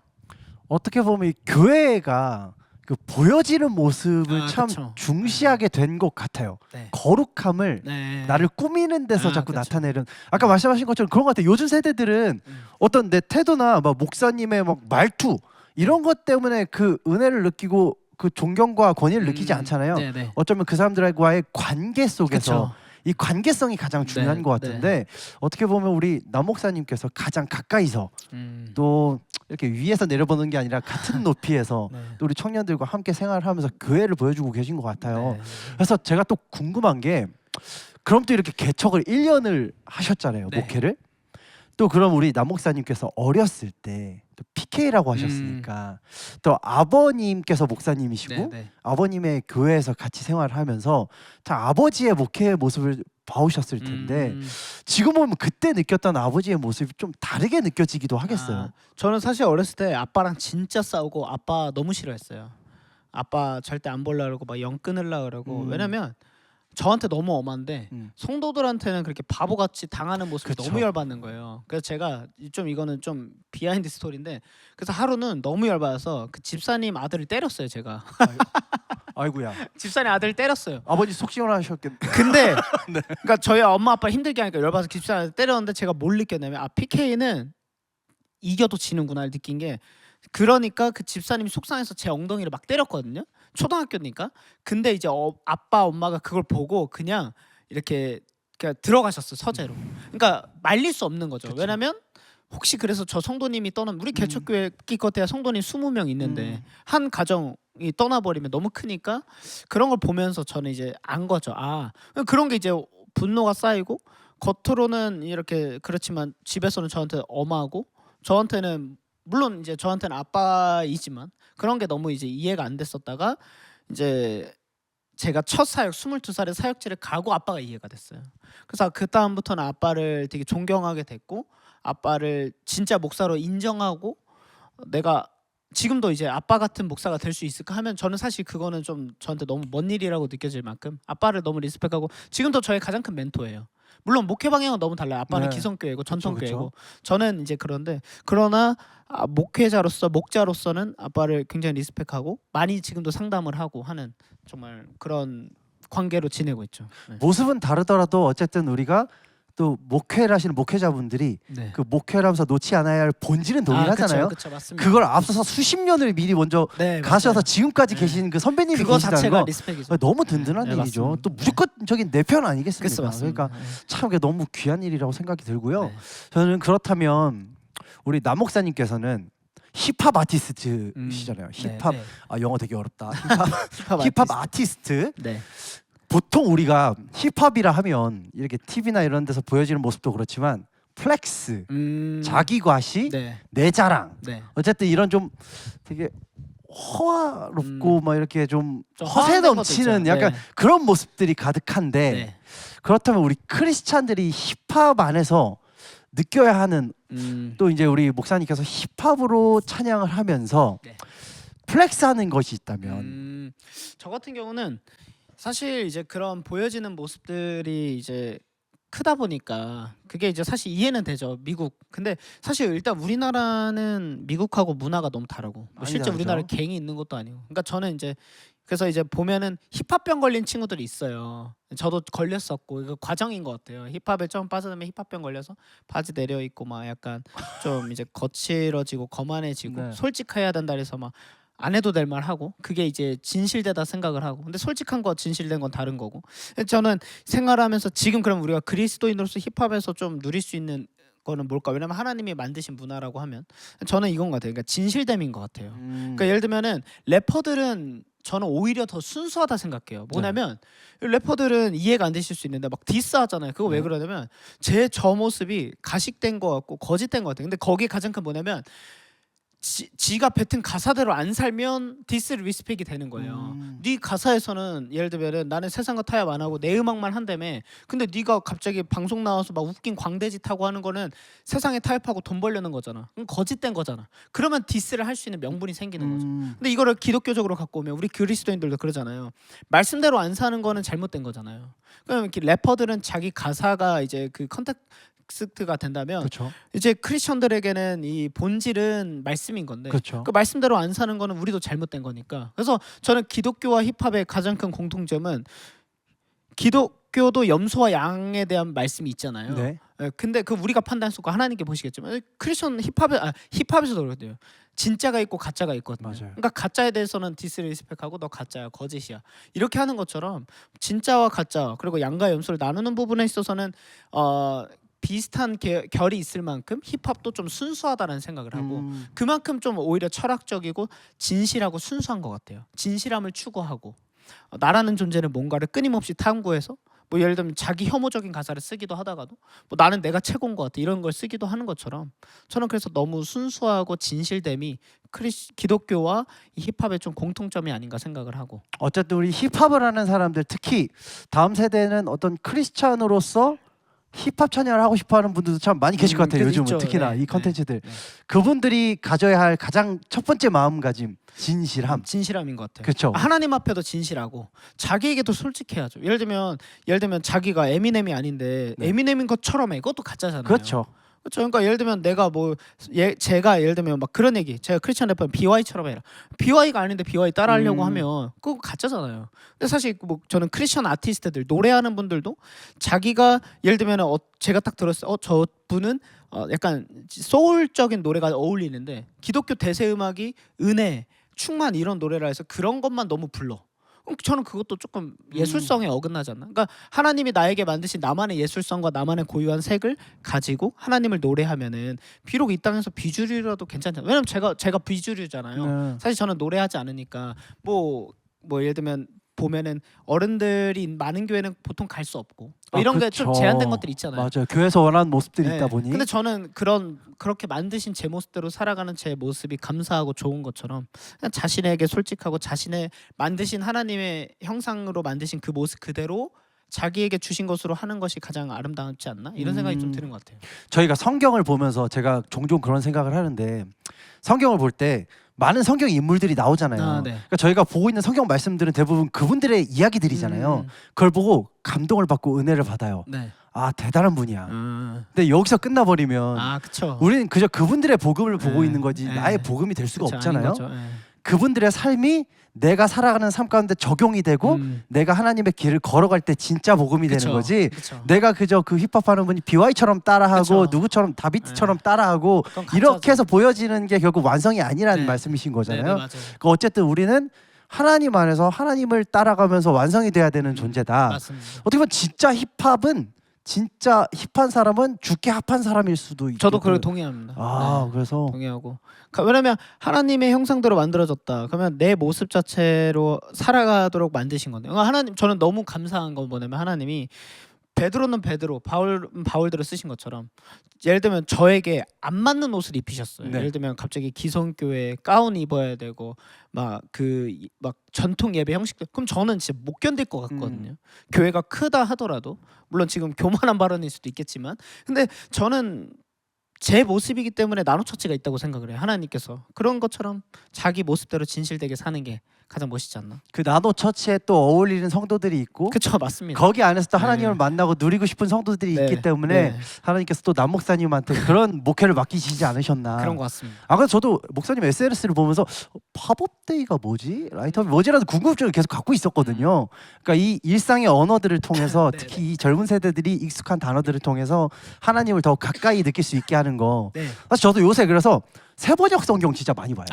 어떻게 보면 이 교회가 그 보여지는 모습을 참 그쵸. 중시하게 된 것 같아요. 네. 거룩함을 네. 나를 꾸미는 데서 자꾸 그쵸. 나타내는, 아까 말씀하신 것처럼 그런 것 같아요. 요즘 세대들은 어떤 내 태도나 막 목사님의 막 말투 이런 것 때문에 그 은혜를 느끼고 그 존경과 권위를 느끼지 않잖아요. 네네. 어쩌면 그 사람들과의 관계 속에서 그쵸. 이 관계성이 가장 중요한 네, 것 같은데, 어떻게 보면 우리 남 목사님께서 가장 가까이서 또 이렇게 위에서 내려보는 게 아니라 같은 높이에서 네. 또 우리 청년들과 함께 생활하면서 교회를 보여주고 계신 것 같아요. 네. 그래서 제가 또 궁금한 게, 그럼 또 이렇게 개척을 1년을 하셨잖아요, 네. 목회를. 또 그럼 우리 남 목사님께서 어렸을 때 또 PK라고 하셨으니까 또 아버님께서 목사님이시고 네. 아버님의 교회에서 같이 생활하면서 참 아버지의 목회의 모습을 봐오셨을 텐데, 지금 보면 그때 느꼈던 아버지의 모습이 좀 다르게 느껴지기도 하겠어요. 저는 사실 어렸을 때 아빠랑 진짜 싸우고 아빠 너무 싫어했어요. 아빠 절대 안 볼라 그러고 막 영 끊으려 그러고. 왜냐면 저한테 너무 엄한데 성도들한테는 그렇게 바보같이 당하는 모습이 그쵸. 너무 열받는 거예요. 그래서 제가 좀 이거는 좀 비하인드 스토리인데, 그래서 하루는 너무 열받아서 그 집사님 아들을 때렸어요. 제가 아이고야. 집사님 아들을 때렸어요. 아버지 속 시원하셨겠네. 근데 그러니까 저희 엄마 아빠 힘들게 하니까 열받아서 집사님 때렸는데, 제가 뭘 느꼈냐면 PK는 이겨도 지는구나를 느낀 게, 그러니까 그 집사님이 속상해서 제 엉덩이를 막 때렸거든요. 초등학교니까. 근데 이제 아빠 엄마가 그걸 보고 그냥 이렇게 들어가셨어, 서재로. 그러니까 말릴 수 없는 거죠. 그쵸. 왜냐면 혹시 그래서 저 성도님이 떠나면, 우리 개척교회 기껏해야 성도님 20명 있는데 한 가정이 떠나버리면 너무 크니까, 그런 걸 보면서 저는 이제 안 거죠. 그런 게 이제 분노가 쌓이고, 겉으로는 이렇게 그렇지만 집에서는 저한테 엄하고, 저한테는 물론 이제 저한테는 아빠이지만 그런 게 너무 이제 이해가 안 됐었다가, 이제 제가 첫 사역 22살에 사역지를 가고 아빠가 이해가 됐어요. 그래서 그 다음부터는 아빠를 되게 존경하게 됐고, 아빠를 진짜 목사로 인정하고, 내가 지금도 이제 아빠 같은 목사가 될 수 있을까 하면, 저는 사실 그거는 좀 저한테 너무 먼 일이라고 느껴질 만큼 아빠를 너무 리스펙하고, 지금도 저의 가장 큰 멘토예요. 물론 목회 방향은 너무 달라요. 아빠는 네. 기성교회고 전통교회고, 그쵸. 저는 이제 그런데, 그러나 목회자로서 목자로서는 아빠를 굉장히 리스펙하고 많이 지금도 상담을 하고 하는, 정말 그런 관계로 지내고 있죠. 네. 모습은 다르더라도 어쨌든 우리가 또 목회를 하시는 목회자분들이 네. 그 목회를 하면서 놓지 않아야 할 본질은 동일하잖아요. 그쵸, 맞습니다. 그걸 앞서서 수십 년을 미리 먼저 네, 가셔서 맞아요. 지금까지 네. 계신 그 선배님이 그거 계시다는 자체가 거 리스펙이죠. 너무 든든한 네, 일이죠. 맞습니다. 또 무조건적인 내 편 아니겠습니까? 그래서 맞습니다. 그러니까 참 그게 너무 귀한 일이라고 생각이 들고요. 네. 저는 그렇다면 우리 남 목사님께서는 힙합 아티스트시잖아요. 힙합 네. 영어 되게 어렵다. 힙합 힙합 아티스트. 네. 보통 우리가 힙합이라 하면 이렇게 TV나 이런 데서 보여지는 모습도 그렇지만 플렉스, 자기 과시, 네. 내 자랑. 네. 어쨌든 이런 좀 되게 허화롭고 막 이렇게 좀 좀 허세 허황된 것도 넘치는 있죠. 약간 네. 그런 모습들이 가득한데, 네. 그렇다면 우리 크리스찬들이 힙합 안에서 느껴야 하는, 또 이제 우리 목사님께서 힙합으로 찬양을 하면서 네. 플렉스하는 것이 있다면 저 같은 경우는 사실 이제 그런 보여지는 모습들이 이제 크다 보니까 그게 이제 사실 이해는 되죠. 미국. 근데 사실 일단 우리나라는 미국하고 문화가 너무 다르고 뭐 많이 실제 다르죠. 우리나라에 갱이 있는 것도 아니고. 그러니까 저는 이제 그래서 이제 보면은 힙합병 걸린 친구들이 있어요. 저도 걸렸었고 이거 과정인 것 같아요. 힙합에 좀 빠져들면 힙합병 걸려서 바지 내려 입고 막 약간 좀 이제 거칠어지고 거만해지고 네. 솔직해야 된다 그래서 막 안 해도 될 말 하고 그게 이제 진실되다 생각을 하고 근데 솔직한 거 진실된 건 다른 거고 저는 생활하면서 지금 그럼 우리가 그리스도인으로서 힙합에서 좀 누릴 수 있는 거는 뭘까? 왜냐면 하나님이 만드신 문화라고 하면 저는 이건 것 같아요. 그러니까 진실됨인 것 같아요. 그러니까 예를 들면은 래퍼들은 저는 오히려 더 순수하다 생각해요. 뭐냐면 래퍼들은 이해가 안 되실 수 있는데 막 디스하잖아요. 그거 왜 네. 그러냐면 제 저 모습이 가식된 것 같고 거짓된 것 같아요. 근데 거기 가장 큰 뭐냐면 지가 뱉은 가사대로 안 살면 디스를 리스펙이 되는 거예요. 네 가사에서는 예를 들면은 나는 세상과 타협 안 하고 내 음악만 한다며. 근데 네가 갑자기 방송 나와서 막 웃긴 광대짓 하고 하는 거는 세상에 타협하고 돈 벌려는 거잖아. 그럼 거짓된 거잖아. 그러면 디스를 할 수 있는 명분이 생기는 거죠. 근데 이거를 기독교적으로 갖고 오면 우리 그리스도인들도 그러잖아요. 말씀대로 안 사는 거는 잘못된 거잖아요. 그럼 이렇게 래퍼들은 자기 가사가 이제 그 컨텍스트가 된다면 그렇죠. 이제 크리스천들에게는 이 본질은 말씀인 건데 그렇죠. 그 말씀대로 안 사는 거는 우리도 잘못된 거니까. 그래서 저는 기독교와 힙합의 가장 큰 공통점은 기독교도 염소와 양에 대한 말씀이 있잖아요. 네. 근데 그 우리가 판단했고 하나님께 보시겠지만 크리스천 힙합에서도 그렇대요. 진짜가 있고 가짜가 있거든요. 맞아요. 그러니까 가짜에 대해서는 디스를 리스펙하고 너 가짜야 거짓이야 이렇게 하는 것처럼 진짜와 가짜 그리고 양과 염소를 나누는 부분에 있어서는 비슷한 결이 있을 만큼 힙합도 좀 순수하다는 생각을 하고 그만큼 좀 오히려 철학적이고 진실하고 순수한 것 같아요. 진실함을 추구하고 나라는 존재는 뭔가를 끊임없이 탐구해서 뭐 예를 들면 자기 혐오적인 가사를 쓰기도 하다가도 뭐 나는 내가 최고인 것 같아 이런 걸 쓰기도 하는 것처럼 저는 그래서 너무 순수하고 진실됨이 기독교와 이 힙합의 좀 공통점이 아닌가 생각을 하고 어쨌든 우리 힙합을 하는 사람들 특히 다음 세대는 어떤 크리스찬으로서 힙합 찬양을 하고 싶어하는 분들도 참 많이 계실 것 같아요. 그래도 요즘은 있죠. 특히나 네, 이 컨텐츠들 네. 그분들이 가져야 할 가장 첫 번째 마음가짐 진실함. 진실함인 것 같아요. 그렇죠. 하나님 앞에도 진실하고 자기에게도 솔직해야죠. 예를 들면 자기가 에미넴이 아닌데 네. 에미넴인 것처럼 해. 그것도 가짜잖아요. 그렇죠. 그렇죠. 그러니까 예를 들면 내가 제가 예를 들면 막 그런 얘기 제가 크리스천 래퍼는 BY처럼 해라. BY가 아닌데 BY 따라하려고 하면 그거 가짜잖아요. 근데 사실 뭐 저는 크리스천 아티스트들 노래하는 분들도 자기가 예를 들면 제가 딱 들었어요. 저 분은 약간 소울적인 노래가 어울리는데 기독교 대세 음악이 은혜, 충만 이런 노래라 해서 그런 것만 너무 불러. 저는 그것도 조금 예술성에 어긋나지 않나. 그러니까 하나님이 나에게 만드신 나만의 예술성과 나만의 고유한 색을 가지고 하나님을 노래하면은 비록 이 땅에서 비주류라도 괜찮잖아요. 왜냐면 제가 비주류잖아요. 네. 사실 저는 노래하지 않으니까 뭐 예를 들면 보면은 어른들이 많은 교회는 보통 갈 수 없고 뭐 이런 게 좀 그렇죠. 제한된 것들이 있잖아요. 맞아요. 교회에서 원하는 모습들이 네. 있다 보니. 근데 저는 그렇게 만드신 제 모습대로 살아가는 제 모습이 감사하고 좋은 것처럼 그냥 자신에게 솔직하고 자신의 만드신 하나님의 형상으로 만드신 그 모습 그대로 자기에게 주신 것으로 하는 것이 가장 아름답지 않나 이런 생각이 좀 드는 것 같아요. 저희가 성경을 보면서 제가 종종 그런 생각을 하는데 성경을 볼 때 많은 성경 인물들이 나오잖아요. 네. 그러니까 저희가 보고 있는 성경 말씀들은 대부분 그분들의 이야기들이잖아요. 그걸 보고 감동을 받고 은혜를 받아요. 네. 아 대단한 분이야. 근데 여기서 끝나버리면 그렇죠. 우리는 그저 그분들의 복음을 보고 있는 거지 네. 나의 복음이 될 수가 그쵸, 없잖아요. 아닌 거죠. 네. 그분들의 삶이 내가 살아가는 삶 가운데 적용이 되고 내가 하나님의 길을 걸어갈 때 진짜 복음이 그쵸, 되는 거지. 그쵸. 내가 그저 그 힙합하는 분이 BY처럼 따라하고 그쵸. 누구처럼 다비트처럼 따라하고 그건 가짜죠. 이렇게 해서 보여지는 게 결국 완성이 아니라는 네. 말씀이신 네, 거잖아요. 맞아요. 그러니까 어쨌든 우리는 하나님 안에서 하나님을 따라가면서 완성이 돼야 되는 존재다. 맞습니다. 어떻게 보면 진짜 힙합은 진짜 힙한 사람은 죽게 합한 사람일 수도 있고. 저도 그걸 동의합니다. 네. 그래서 동의하고 왜냐면 하나님의 형상대로 만들어졌다. 그러면 내 모습 자체로 살아가도록 만드신 건데 하나님 저는 너무 감사한 건 뭐냐면 하나님이 베드로는 베드로, 바울은 바울대로 쓰신 것처럼 예를 들면 저에게 안 맞는 옷을 입히셨어요. 네. 예를 들면 갑자기 기성교회 가운 입어야 되고 막 전통 예배 형식들 그럼 저는 진짜 못 견딜 것 같거든요. 교회가 크다 하더라도 물론 지금 교만한 발언일 수도 있겠지만 근데 저는 제 모습이기 때문에 나노처치가 있다고 생각을 해요. 하나님께서 그런 것처럼 자기 모습대로 진실되게 사는 게 가장 멋있지 않나? 그 나노 처치에 또 어울리는 성도들이 있고 그쵸, 맞습니다. 거기 안에서 또 네. 하나님을 만나고 누리고 싶은 성도들이 네. 있기 때문에 네. 하나님께서 또 남 목사님한테 그런 목회를 맡기시지 않으셨나. 그런 것 같습니다. 아 그래서 저도 목사님 SNS를 보면서 팝업데이가 뭐지? 라이트업이 뭐지라도 궁금증을 계속 갖고 있었거든요. 그러니까 이 일상의 언어들을 통해서 네, 특히 이 젊은 세대들이 익숙한 단어들을 통해서 하나님을 더 가까이 느낄 수 있게 하는 거. 네. 사실 저도 요새 그래서 세번역 성경 진짜 많이 봐요.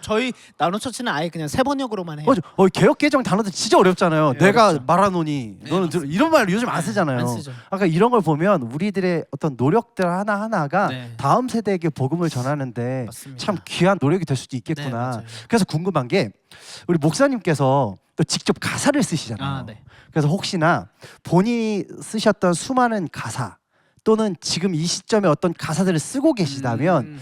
저희 나노처치는 아예 그냥 세 번역으로만 해요. 맞아. 개역 개정 단어들 진짜 어렵잖아요. 네, 내가 어렵죠. 말하노니 네, 너는 이런 말 요즘 안 쓰잖아요. 안 쓰죠. 아까 이런 걸 보면 우리들의 어떤 노력들 하나 하나가 네. 다음 세대에게 복음을 전하는데 맞습니다. 참 귀한 노력이 될 수도 네, 있겠구나. 맞아요. 그래서 궁금한 게 우리 목사님께서 또 직접 가사를 쓰시잖아요. 네. 그래서 혹시나 본인이 쓰셨던 수많은 가사 또는 지금 이 시점에 어떤 가사들을 쓰고 계시다면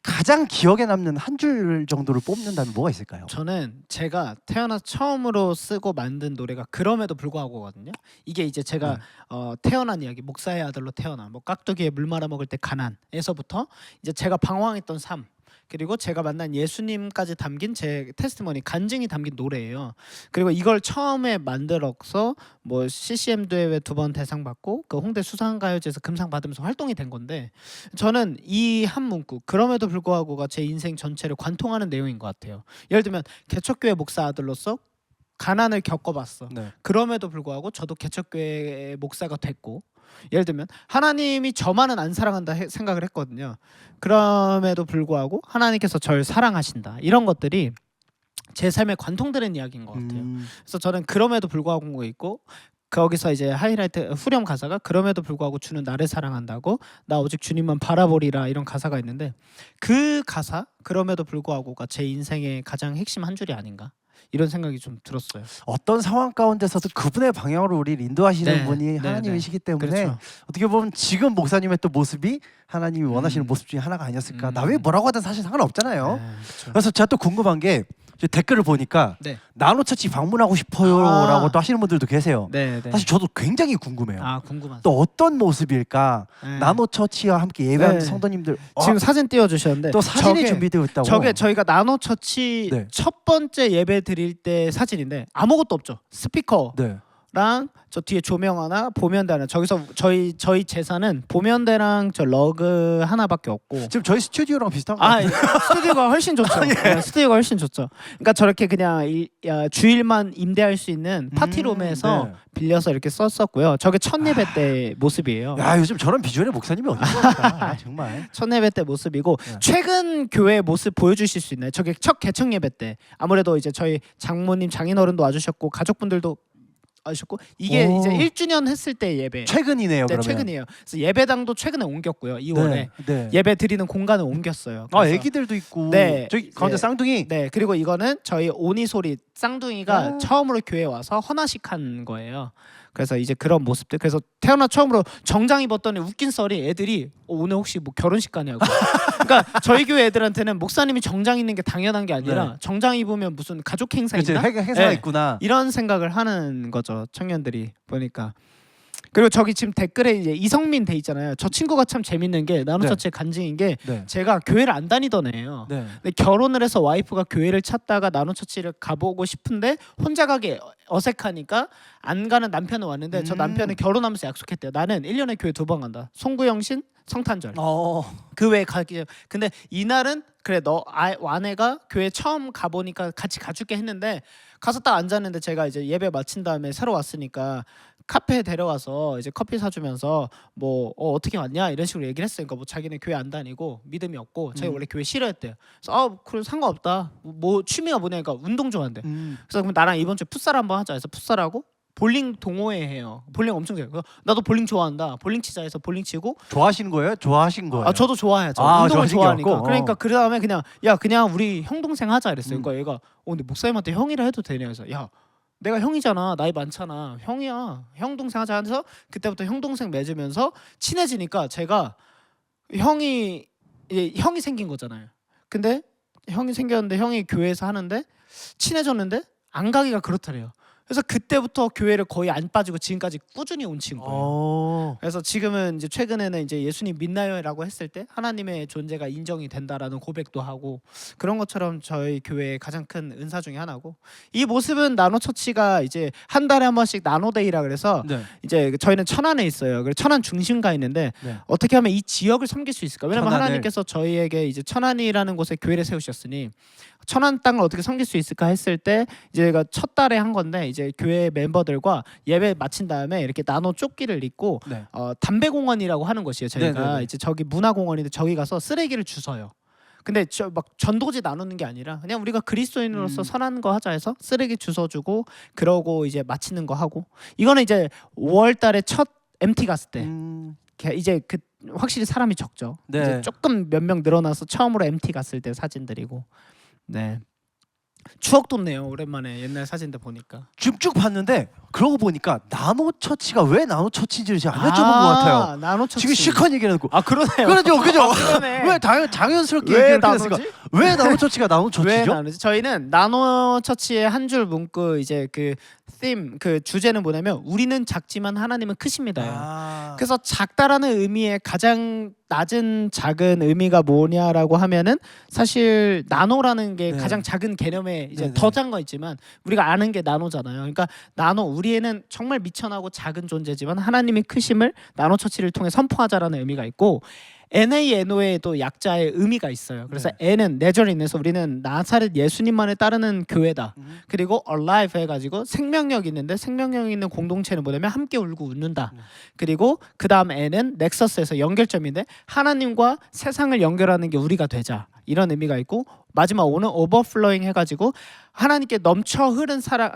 가장 기억에 남는 한 줄 정도를 뽑는다면 뭐가 있을까요? 저는 제가 태어나서 처음으로 쓰고 만든 노래가 그럼에도 불구하고거든요. 이게 이제 제가 네. 태어난 이야기, 목사의 아들로 태어나, 뭐 깍두기에 물 말아 먹을 때 가난에서부터 이제 제가 방황했던 삶, 그리고 제가 만난 예수님까지 담긴 제 테스티머니, 간증이 담긴 노래예요. 그리고 이걸 처음에 만들어서 뭐 CCM 대회 2번 대상 받고 그 홍대 수상가요제에서 금상 받으면서 활동이 된 건데, 저는 이 한 문구 그럼에도 불구하고가 제 인생 전체를 관통하는 내용인 것 같아요. 예를 들면 개척교회 목사 아들로서 가난을 겪어봤어. 네. 그럼에도 불구하고 저도 개척교회 목사가 됐고, 예를 들면 하나님이 저만은 안 사랑한다 생각을 했거든요. 그럼에도 불구하고 하나님께서 저를 사랑하신다. 이런 것들이 제 삶에 관통되는 이야기인 것 같아요. 그래서 저는 그럼에도 불구하고 있고, 거기서 이제 하이라이트 후렴 가사가 그럼에도 불구하고 주는 나를 사랑한다고 나 오직 주님만 바라보리라, 이런 가사가 있는데, 그 가사 그럼에도 불구하고가 제 인생의 가장 핵심 한 줄이 아닌가, 이런 생각이 좀 들었어요. 어떤 상황 가운데서도 그분의 방향으로 우리를 인도하시는 네, 분이 네, 하나님이시기 때문에 그렇죠. 어떻게 보면 지금 목사님의 또 모습이 하나님이 원하시는 모습 중에 하나가 아니었을까. 남이 뭐라고 하든 사실 상관없잖아요. 네, 그렇죠. 그래서 제가 또 궁금한 게 이제 댓글을 보니까 네. 나노처치 방문하고 싶어요라고 아. 또 하시는 분들도 계세요. 네, 네. 사실 저도 굉장히 궁금해요. 궁금하다. 또 어떤 모습일까? 네. 나노처치와 함께 예배하는 네. 성도님들 지금 사진 띄워주셨는데, 또 사진이 저게- 준비되어 있다고. 저게 저희가 나노처치 네. 첫 번째 예배 드릴 때 사진인데 아무것도 없죠. 스피커랑 네. 저 뒤에 조명 하나, 보면대 하나. 저기서 저희 재산은 보면대랑 저 러그 하나밖에 없고. 지금 저희 스튜디오랑 비슷한 거 같아요. 스튜디오가 훨씬 좋죠. 네, 스튜디오가 훨씬 좋죠. 그러니까 저렇게 그냥 주일만 임대할 수 있는 파티룸에서 네. 빌려서 이렇게 썼었고요. 저게 첫 예배 때 모습이에요. 야 요즘 저런 비주얼의 목사님이 어디 있습니까? 정말. 첫 예배 때 모습이고, 네. 최근 교회 모습 보여주실 수 있나요? 저게 첫 개척 예배 때 아무래도 이제 저희 장모님, 장인어른도 와주셨고 가족분들도 와주셨고, 이게 오. 이제 1주년 했을 때 예배. 최근이네요. 네, 그러면. 최근이에요. 그래서 예배당도 최근에 옮겼고요. 2월에 네. 네. 예배 드리는 공간을 옮겼어요. 아 그래서- 애기들도 있고. 네. 저기 가운데 네. 쌍둥이. 네, 그리고 이거는 저희 오니소리 쌍둥이가 아. 처음으로 교회 와서 헌화식 한 거예요. 그래서 이제 그런 모습들. 그래서 태어나 처음으로 정장 입었더니 웃긴 썰이, 애들이 오늘 혹시 뭐 결혼식 가냐고. 그러니까 저희 교회 애들한테는 목사님이 정장 입는 게 당연한 게 아니라 네. 정장 입으면 무슨 가족 행사 그치 있나? 행사가 네. 있구나. 이런 생각을 하는 거죠, 청년들이 보니까. 그리고 저기 지금 댓글에 이제 이성민 돼 있잖아요. 저 친구가 참 재밌는 게, 나노처치의 간증인 게, 네. 제가 교회를 안 다니던 애예요. 네. 근데 결혼을 해서 와이프가 교회를 찾다가 나노처치를 가보고 싶은데 혼자 가기 어색하니까 안 가는 남편은 왔는데, 저 남편은 결혼하면서 약속했대요. 나는 1년에 교회 2번 간다. 송구영신, 성탄절. 그 외에 가기. 근데 이날은 그래, 너 아내가 교회 처음 가보니까 같이 가줄게 했는데, 가서 딱 앉았는데 제가 이제 예배 마친 다음에 새로 왔으니까 카페에 데려와서 이제 커피 사주면서 뭐 어떻게 왔냐 이런 식으로 얘기를 했어요. 그러니까 뭐 자기는 교회 안 다니고 믿음이 없고 자기 원래 교회 싫어했대요. 그래서 그럼 상관없다. 뭐 취미가 뭐냐니까 운동 좋아한대. 그래서 그럼 나랑 이번 주에 풋살 한번 하자 해서 풋살하고, 볼링 동호회 해요. 볼링 엄청 좋아해요. 그래서 나도 볼링 좋아한다. 볼링 치자 해서 볼링 치고. 좋아하시는 거예요? 좋아하신 거예요? 저도 좋아해요. 운동을 좋아하신 게 좋아하니까. 없고? 그러니까 그 다음에 그냥 그냥 우리 형 동생 하자 이랬어요. 그러니까 얘가 근데 목사님한테 형이라 해도 되냐 해서, 야 내가 형이잖아, 나이 많잖아, 형이야, 형 동생 하자 해서 그때부터 형 동생 맺으면서 친해지니까, 제가 형이 생긴 거잖아요. 근데 형이 생겼는데 형이 교회에서 하는데 친해졌는데 안 가기가 그렇더래요. 그래서 그때부터 교회를 거의 안 빠지고 지금까지 꾸준히 온 친구예요. 그래서 지금은 이제 최근에는 이제 예수님 믿나요라고 했을 때 하나님의 존재가 인정이 된다라는 고백도 하고 그런 것처럼 저희 교회의 가장 큰 은사 중에 하나고 이 모습은 나노처치가 이제 한 달에 한 번씩 나노데이라 그래서 네. 이제 저희는 천안에 있어요. 그래서 천안 중심가에 있는데 네. 어떻게 하면 이 지역을 섬길 수 있을까? 왜냐면 천안을. 하나님께서 저희에게 이제 천안이라는 곳에 교회를 세우셨으니 천안 땅을 어떻게 섬길 수 있을까 했을 때 제가 첫 달에 한 건데 이제 교회 멤버들과 예배 마친 다음에 이렇게 나노 조끼를 입고 네. 담배공원이라고 하는 곳이에요. 저희가 네네네. 이제 저기 문화공원인데 저기 가서 쓰레기를 주워요. 근데 저 막 전도지 나누는 게 아니라 그냥 우리가 그리스도인으로서 선한 거 하자 해서 쓰레기 주워주고 그러고 이제 마치는 거 하고 이거는 이제 5월달에 첫 MT 갔을 때 이제 그 확실히 사람이 적죠. 네. 이제 조금 몇 명 늘어나서 처음으로 MT 갔을 때 사진들이고 네 추억 돋네요. 오랜만에 옛날 사진들 보니까 쭉 봤는데 그러고 보니까 나노처치가 왜 나노처치인지를 제가 안 여쭤본 것 같아요. 나노처치 지금 실컷 얘기해놓고 아 그러네요. 그죠? 그러네. 왜 당연스럽게 왜 얘기를 했으니까 나노지? 왜 나노처치가 왜 나노처치죠? 나누지? 저희는 나노처치의 한 줄 문구 이제 그 theme 그 주제는 뭐냐면 우리는 작지만 하나님은 크십니다요. 그래서 작다라는 의미의 가장 낮은 작은 의미가 뭐냐라고 하면은 사실 나노라는 게 네. 가장 작은 개념에 이제 네네. 더 작은 거 있지만 우리가 아는 게 나노잖아요. 그러니까 나노 우리에는 정말 미천하고 작은 존재지만 하나님이 크심을 나노처치를 통해 선포하자라는 의미가 있고 NANO에도 약자의 의미가 있어요. 그래서 N은 내절인에서 우리는 나사렛 예수님만을 따르는 교회다. 그리고 alive 해가지고 생명력 있는데 생명력 있는 공동체는 뭐냐면 함께 울고 웃는다. 그리고 그 다음 N은 넥서스에서 연결점인데 하나님과 세상을 연결하는 게 우리가 되자. 이런 의미가 있고 마지막 O는 overflowing 해가지고 하나님께 넘쳐 흐른 사랑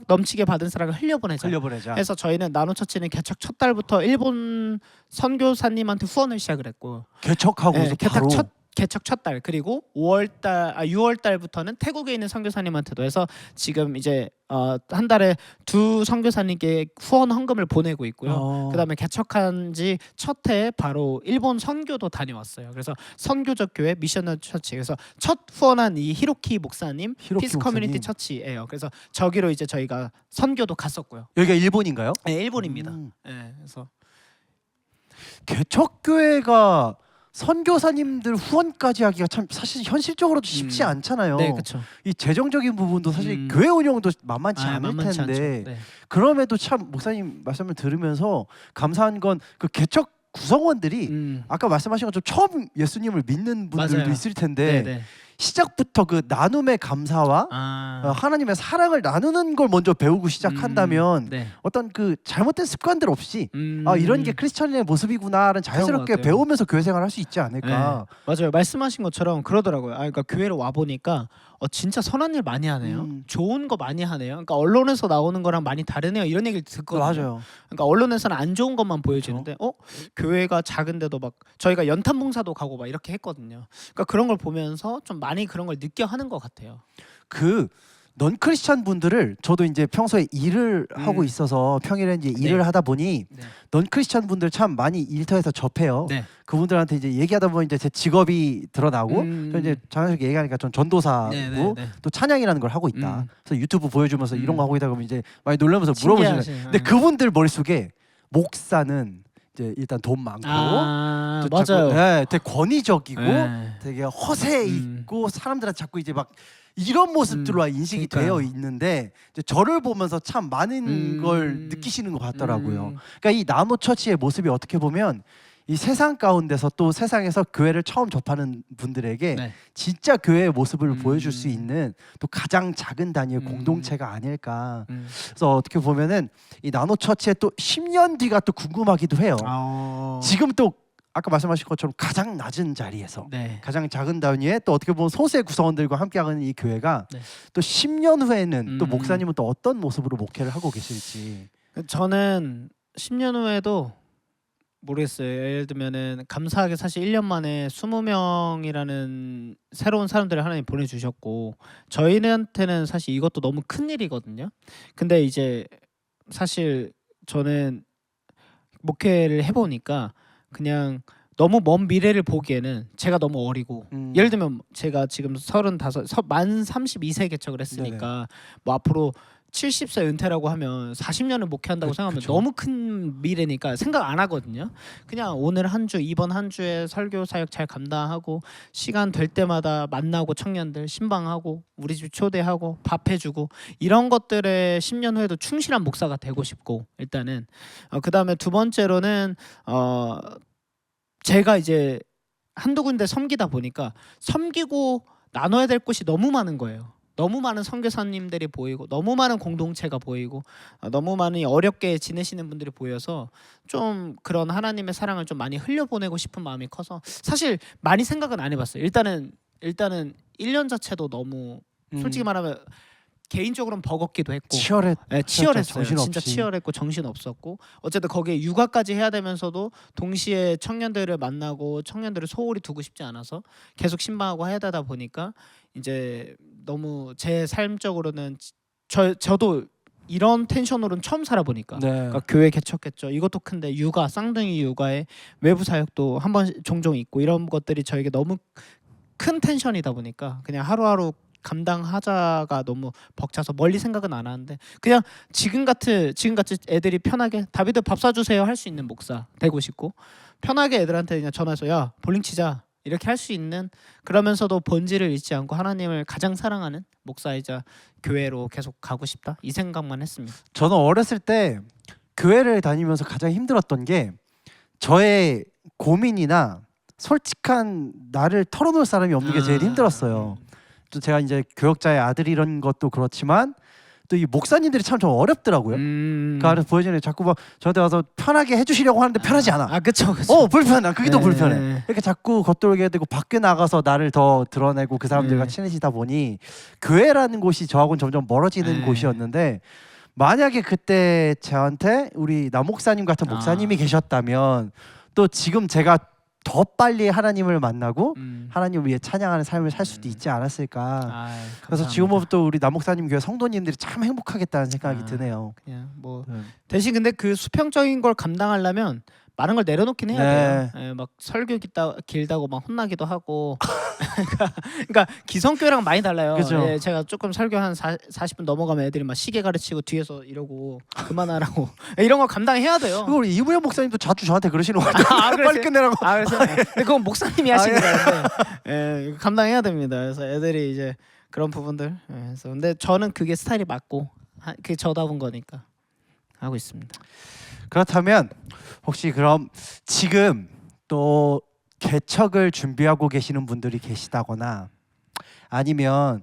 넘치게 받은 사랑을 흘려보내자. 그래서 저희는 나노처치는 개척 첫 달부터 일본 선교사님한테 후원을 시작을 했고 개척하고서 바로 개척 첫 달 그리고 6월 달부터는 태국에 있는 선교사님한테도 해서 지금 이제 한 달에 2 선교사님께 후원 헌금을 보내고 있고요. 그다음에 개척한 지 첫 해에 바로 일본 선교도 다녀왔어요. 그래서 선교적 교회 미셔널 처치 그래서 첫 후원한 이 히로키 목사님 피스 커뮤니티 처치예요. 그래서 저기로 이제 저희가 선교도 갔었고요. 여기가 일본인가요? 네, 일본입니다. 네, 그래서 개척교회가 선교사님들 후원까지 하기가 참 사실 현실적으로도 쉽지 않잖아요. 네, 그렇죠. 이 재정적인 부분도 사실 교회 운영도 만만치 않을 텐데 네. 그럼에도 참 목사님 말씀을 들으면서 감사한 건 그 개척 구성원들이 아까 말씀하신 것처럼 처음 예수님을 믿는 분들도 맞아요. 있을 텐데 네. 시작부터 그 나눔의 감사와 하나님의 사랑을 나누는 걸 먼저 배우고 시작한다면 네. 어떤 그 잘못된 습관들 없이 이런 게 크리스천의 모습이구나를 자연스럽게 배우면서 교회 생활을 할 수 있지 않을까. 네. 맞아요. 말씀하신 것처럼 그러더라고요. 그러니까 교회를 와 보니까 진짜 선한 일 많이 하네요. 좋은 거 많이 하네요. 그러니까 언론에서 나오는 거랑 많이 다르네요. 이런 얘기를 듣거든요. 맞아요. 그러니까 언론에서는 안 좋은 것만 보여주는데 교회가 작은데도 막 저희가 연탄 봉사도 가고 막 이렇게 했거든요. 그러니까 그런 걸 보면서 좀 많이 그런 걸 느껴 하는 것 같아요. 그 넌 크리스찬 분들을 저도 이제 평소에 일을 하고 있어서 평일에 이제 일을 하다 보니 넌 크리스찬 분들 참 많이 일터에서 접해요. 네. 그분들한테 이제 얘기하다 보면 이제 제 직업이 드러나고 또 이제 자연스럽게 얘기하니까 전 전도사고 또 찬양이라는 걸 하고 있다. 그래서 유튜브 보여주면서 이런 거 하고 있다 그러면 이제 많이 놀라면서 물어보시는. 근데 그분들 머릿속에 목사는 이제 일단 돈 많고 맞아요. 네, 되게 권위적이고 되게 허세 있고 사람들한테 자꾸 이제 막 이런 모습들로 인식이 되어 있는데 이제 저를 보면서 참 많은 걸 느끼시는 것 같더라고요. 그러니까 이 나노처치의 모습이 어떻게 보면 이 세상 가운데서 또 세상에서 교회를 처음 접하는 분들에게 진짜 교회의 모습을 보여줄 수 있는 또 가장 작은 단위의 공동체가 아닐까. 그래서 어떻게 보면은 이 나노처치의 또 10년 뒤가 또 궁금하기도 해요. 지금 또 아까 말씀하신 것처럼 가장 낮은 자리에서 가장 작은 단위에 또 어떻게 보면 소수의 구성원들과 함께하는 이 교회가 또 10년 후에는 또 목사님은 또 어떤 모습으로 목회를 하고 계실지. 저는 10년 후에도 모르겠어요. 예를 들면은 감사하게 사실 1년 만에 20명이라는 새로운 사람들을 하나님 보내주셨고 저희한테는 사실 이것도 너무 큰 일이거든요. 근데 이제 사실 저는 목회를 해보니까 그냥 너무 먼 미래를 보기에는 제가 너무 어리고 예를 들면 제가 지금 35, 만 32세 개척을 했으니까 뭐 앞으로 70세 은퇴라고 하면 40년을 목회한다고 생각하면 그쵸. 너무 큰 미래니까 생각 안 하거든요. 그냥 오늘 한 주, 이번 한 주에 설교 사역 잘 감당하고 시간 될 때마다 만나고 청년들 신방하고 우리 집 초대하고 밥 해주고 이런 것들에 10년 후에도 충실한 목사가 되고 싶고 일단은 그다음에 두 번째로는 제가 이제 한두 군데 섬기다 보니까 섬기고 나눠야 될 곳이 너무 많은 거예요. 너무 많은 선교사님들이 보이고 너무 많은 공동체가 보이고 너무 많이 어렵게 지내시는 분들이 보여서 좀 그런 하나님의 사랑을 좀 많이 흘려보내고 싶은 마음이 커서 사실 많이 생각은 안 해봤어요. 일단은 1년 자체도 너무 솔직히 말하면 개인적으로는 버겁기도 했고 네, 치열했어요. 진짜 치열했고 정신 없었고 어쨌든 거기에 육아까지 해야 되면서도 동시에 청년들을 만나고 청년들을 소홀히 두고 싶지 않아서 계속 신방하고 해야 되다 보니까 이제 너무 제 삶적으로는 저도 이런 텐션으로는 처음 살아보니까 네. 그러니까 교회 개척했죠. 이것도 큰데 육아 쌍둥이 육아에 외부 사역도 한 번 종종 있고 이런 것들이 저에게 너무 큰 텐션이다 보니까 그냥 하루하루 감당하자가 너무 벅차서 멀리 생각은 안 하는데 그냥 지금같이 애들이 편하게 다비드 밥 사주세요 할 수 있는 목사 되고 싶고 편하게 애들한테 그냥 전화해서 야 볼링 치자 이렇게 할 수 있는 그러면서도 본질을 잊지 않고 하나님을 가장 사랑하는 목사이자 교회로 계속 가고 싶다 이 생각만 했습니다. 저는 어렸을 때 교회를 다니면서 가장 힘들었던 게 저의 고민이나 솔직한 나를 털어놓을 사람이 없는 게 제일 힘들었어요. 또 제가 이제 교역자의 아들 이런 것도 그렇지만 또 이 목사님들이 참 좀 어렵더라고요. 그러니까 보여지는 자꾸 막 저한테 와서 편하게 해주시려고 하는데 편하지 않아. 그쵸. 불편해. 그게 더 네. 불편해. 이렇게 자꾸 겉돌게 되고 밖에 나가서 나를 더 드러내고 그 사람들과 네. 친해지다 보니 교회라는 곳이 저하고는 점점 멀어지는 네. 곳이었는데 만약에 그때 저한테 우리 남 목사님 같은 목사님이 계셨다면 또 지금 제가 더 빨리 하나님을 만나고 하나님을 위해 찬양하는 삶을 살 수도 있지 않았을까. 그래서 지금부터 우리 남 목사님 교회 성도님들이 참 행복하겠다는 생각이 드네요. 그냥 뭐 대신 근데 그 수평적인 걸 감당하려면 많은 걸 내려놓긴 해야 돼요. 예, 막 설교 길다고 막 혼나기도 하고. 그러니까 기성교회랑 많이 달라요. 그죠. 예, 제가 조금 설교 한 40분 넘어가면 애들이 막 시계 가르치고 뒤에서 이러고 그만하라고 이런 거 감당해야 돼요. 그리고 우리 이부영 목사님도 자주 저한테 그러시는 거 같아요. 빨리 끝내라고. 그래서 근데 그건 목사님이 하시는 건데 예, 감당해야 됩니다. 그래서 애들이 이제 그런 부분들. 예, 그래서 근데 저는 그게 스타일이 맞고 그게 저다운 거니까 하고 있습니다. 그렇다면 혹시 그럼 지금 또 개척을 준비하고 계시는 분들이 계시다거나 아니면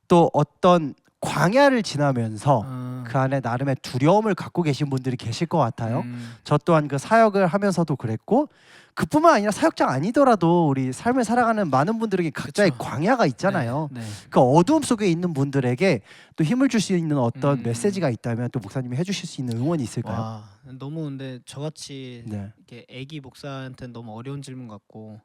또 어떤 광야를 지나면서 그 안에 나름의 두려움을 갖고 계신 분들이 계실 것 같아요. 저 또한 그 사역을 하면서도 그랬고 그뿐만 아니라 사역자가 아니더라도 우리 삶을 살아가는 많은 분들에게 각자의 그쵸. 광야가 있잖아요. 네. 그 어두움 속에 있는 분들에게 또 힘을 줄 수 있는 어떤 메시지가 있다면 또 목사님이 해주실 수 있는 응원이 있을까요? 와, 너무 근데 저같이 네. 이렇게 애기 목사한테는 너무 어려운 질문 같고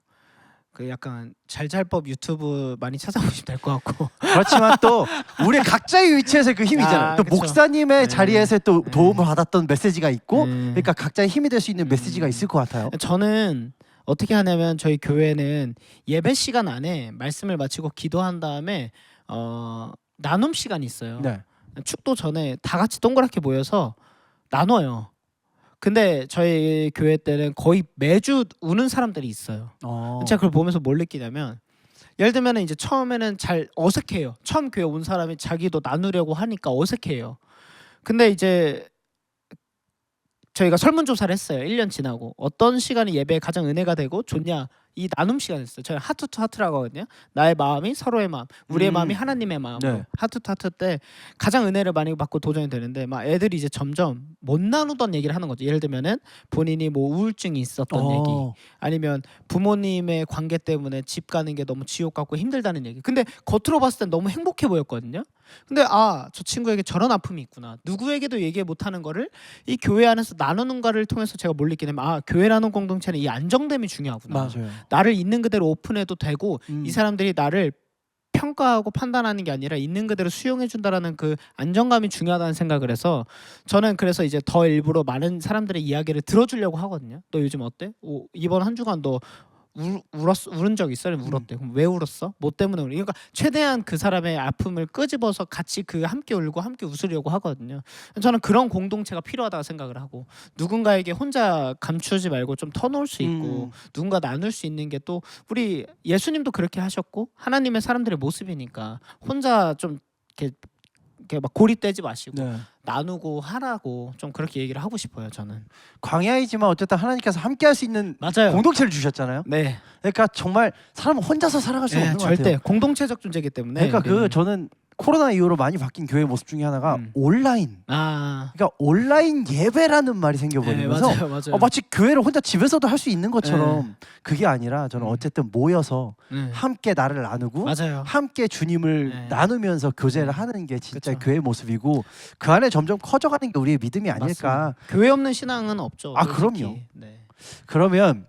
그 약간 잘잘법 유튜브 많이 찾아보시면 될 것 같고 그렇지만 또 우리 각자의 위치에서 그 힘이잖아요. 또 그쵸. 목사님의 네. 자리에서 또 네. 도움을 받았던 메시지가 있고, 네. 그러니까 각자의 힘이 될 수 있는 메시지가 있을 것 같아요. 저는 어떻게 하냐면 저희 교회는 예배 시간 안에 말씀을 마치고 기도한 다음에 나눔 시간이 있어요. 네. 축도 전에 다 같이 동그랗게 모여서 나눠요. 근데 저희 교회 때는 거의 매주 우는 사람들이 있어요. 제가 그걸 보면서 뭘 느끼냐면 예를 들면 이제 처음에는 잘 어색해요. 처음 교회 온 사람이 자기도 나누려고 하니까 어색해요. 근데 이제 저희가 설문조사를 했어요. 1년 지나고 어떤 시간이 예배에 가장 은혜가 되고 좋냐 이 나눔 시간이었어요. 저희 하트 투 하트라고 하거든요. 나의 마음이 서로의 마음, 우리의 마음이 하나님의 마음으로 네. 하트 투 하트 때 가장 은혜를 많이 받고 도전이 되는데 막 애들이 이제 점점 못 나누던 얘기를 하는 거죠. 예를 들면은 본인이 뭐 우울증이 있었던 얘기 아니면 부모님의 관계 때문에 집 가는 게 너무 지옥 같고 힘들다는 얘기. 근데 겉으로 봤을 땐 너무 행복해 보였거든요. 근데 저 친구에게 저런 아픔이 있구나. 누구에게도 얘기 못하는 거를 이 교회 안에서 나누는 거를 통해서 제가 뭘 느끼냐면 교회라는 공동체는 이 안정됨이 중요하구나. 맞아요. 나를 있는 그대로 오픈해도 되고 이 사람들이 나를 평가하고 판단하는 게 아니라 있는 그대로 수용해 준다라는 그 안정감이 중요하다는 생각을 해서 저는 그래서 이제 더 일부러 많은 사람들의 이야기를 들어주려고 하거든요. 너 요즘 어때? 이번 한 주간 너 울은 적 있어요? 울었대. 그럼 왜 울었어? 뭐 때문에 울어? 그러니까 최대한 그 사람의 아픔을 끄집어서 같이 그 함께 울고 함께 웃으려고 하거든요. 저는 그런 공동체가 필요하다고 생각을 하고 누군가에게 혼자 감추지 말고 좀 터놓을 수 있고 누군가 나눌 수 있는 게 또 우리 예수님도 그렇게 하셨고 하나님의 사람들의 모습이니까 혼자 좀 이렇게 막 고립되지 마시고 네. 나누고 하라고 좀 그렇게 얘기를 하고 싶어요. 저는. 광야이지만 어쨌든 하나님께서 함께할 수 있는 맞아요. 공동체를 주셨잖아요. 네. 그러니까 정말 사람은 혼자서 살아갈 수가 네, 없는 것 절대 같아요. 공동체적 존재이기 때문에. 그러니까 그 저는 코로나 이후로 많이 바뀐 교회 모습 중에 하나가 온라인. 그러니까 온라인 예배라는 말이 생겨버리면서 네, 맞아요. 마치 교회를 혼자 집에서도 할 수 있는 것처럼 그게 아니라 저는 어쨌든 모여서 함께 나를 나누고 맞아요. 함께 주님을 나누면서 교제를 하는 게 진짜 그쵸. 교회 모습이고 그 안에 점점 커져가는 게 우리의 믿음이 아닐까. 맞습니다. 교회 없는 신앙은 없죠. 아, 솔직히. 그럼요. 네. 그러면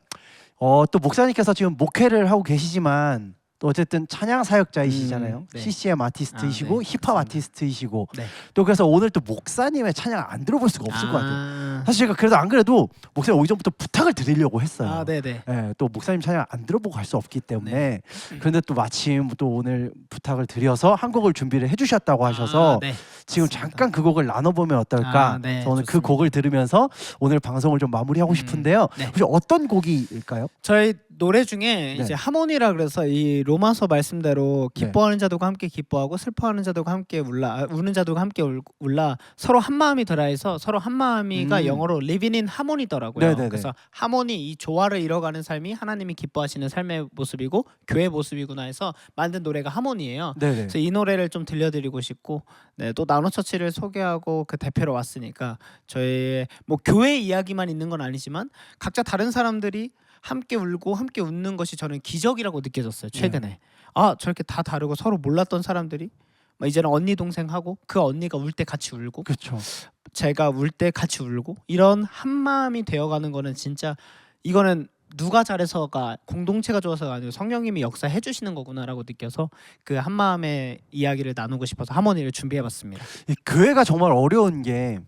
또 목사님께서 지금 목회를 하고 계시지만 또 어쨌든 찬양 사역자이시잖아요. 네. CCM 아티스트이시고 네, 힙합 맞습니다. 아티스트이시고 네. 또 그래서 오늘 또 목사님의 찬양 안 들어볼 수가 없을 것 같아요. 같아요. 사실 제가 그래도 안 그래도 목사님 오기 전부터 부탁을 드리려고 했어요. 네네. 예, 또 목사님 찬양 안 들어보고 갈 수 없기 때문에 그런데 또 마침 또 오늘 부탁을 드려서 한 곡을 준비를 해주셨다고 하셔서 네. 지금 맞습니다. 잠깐 그 곡을 나눠보면 어떨까? 네, 그래서 오늘 그 좋습니다. 곡을 들으면서 오늘 방송을 좀 마무리하고 싶은데요. 네. 혹시 어떤 곡일까요? 저희 노래 중에 네. 이제 하모니라 그래서 이 로마서 말씀대로 기뻐하는 자들과 함께 기뻐하고 슬퍼하는 자들과 함께 울라, 우는 자들과 함께 울라, 서로 한 마음이 더라해서 서로 한 마음이가 영어로 living in harmony더라고요. 네네네. 그래서 하모니, 이 조화를 이뤄가는 삶이 하나님이 기뻐하시는 삶의 모습이고 교회 모습이구나 해서 만든 노래가 하모니예요. 네네. 그래서 이 노래를 좀 들려드리고 싶고, 네, 또 나노처치를 소개하고 그 대표로 왔으니까 저희의 뭐 교회 이야기만 있는 건 아니지만 각자 다른 사람들이 함께 울고 함께 웃는 것이 저는 기적이라고 느껴졌어요. 최근에 저렇게 다 다르고 서로 몰랐던 사람들이 막 이제는 언니 동생 하고 그 언니가 울 때 같이 울고 그렇죠. 제가 울 때 같이 울고 이런 한 마음이 되어가는 거는 진짜 이거는 누가 잘해서가 공동체가 좋아서가 아니고 성령님이 역사해 주시는 거구나라고 느껴서 그 한 마음의 이야기를 나누고 싶어서 하모니를 준비해봤습니다. 이 교회가 정말 어려운 게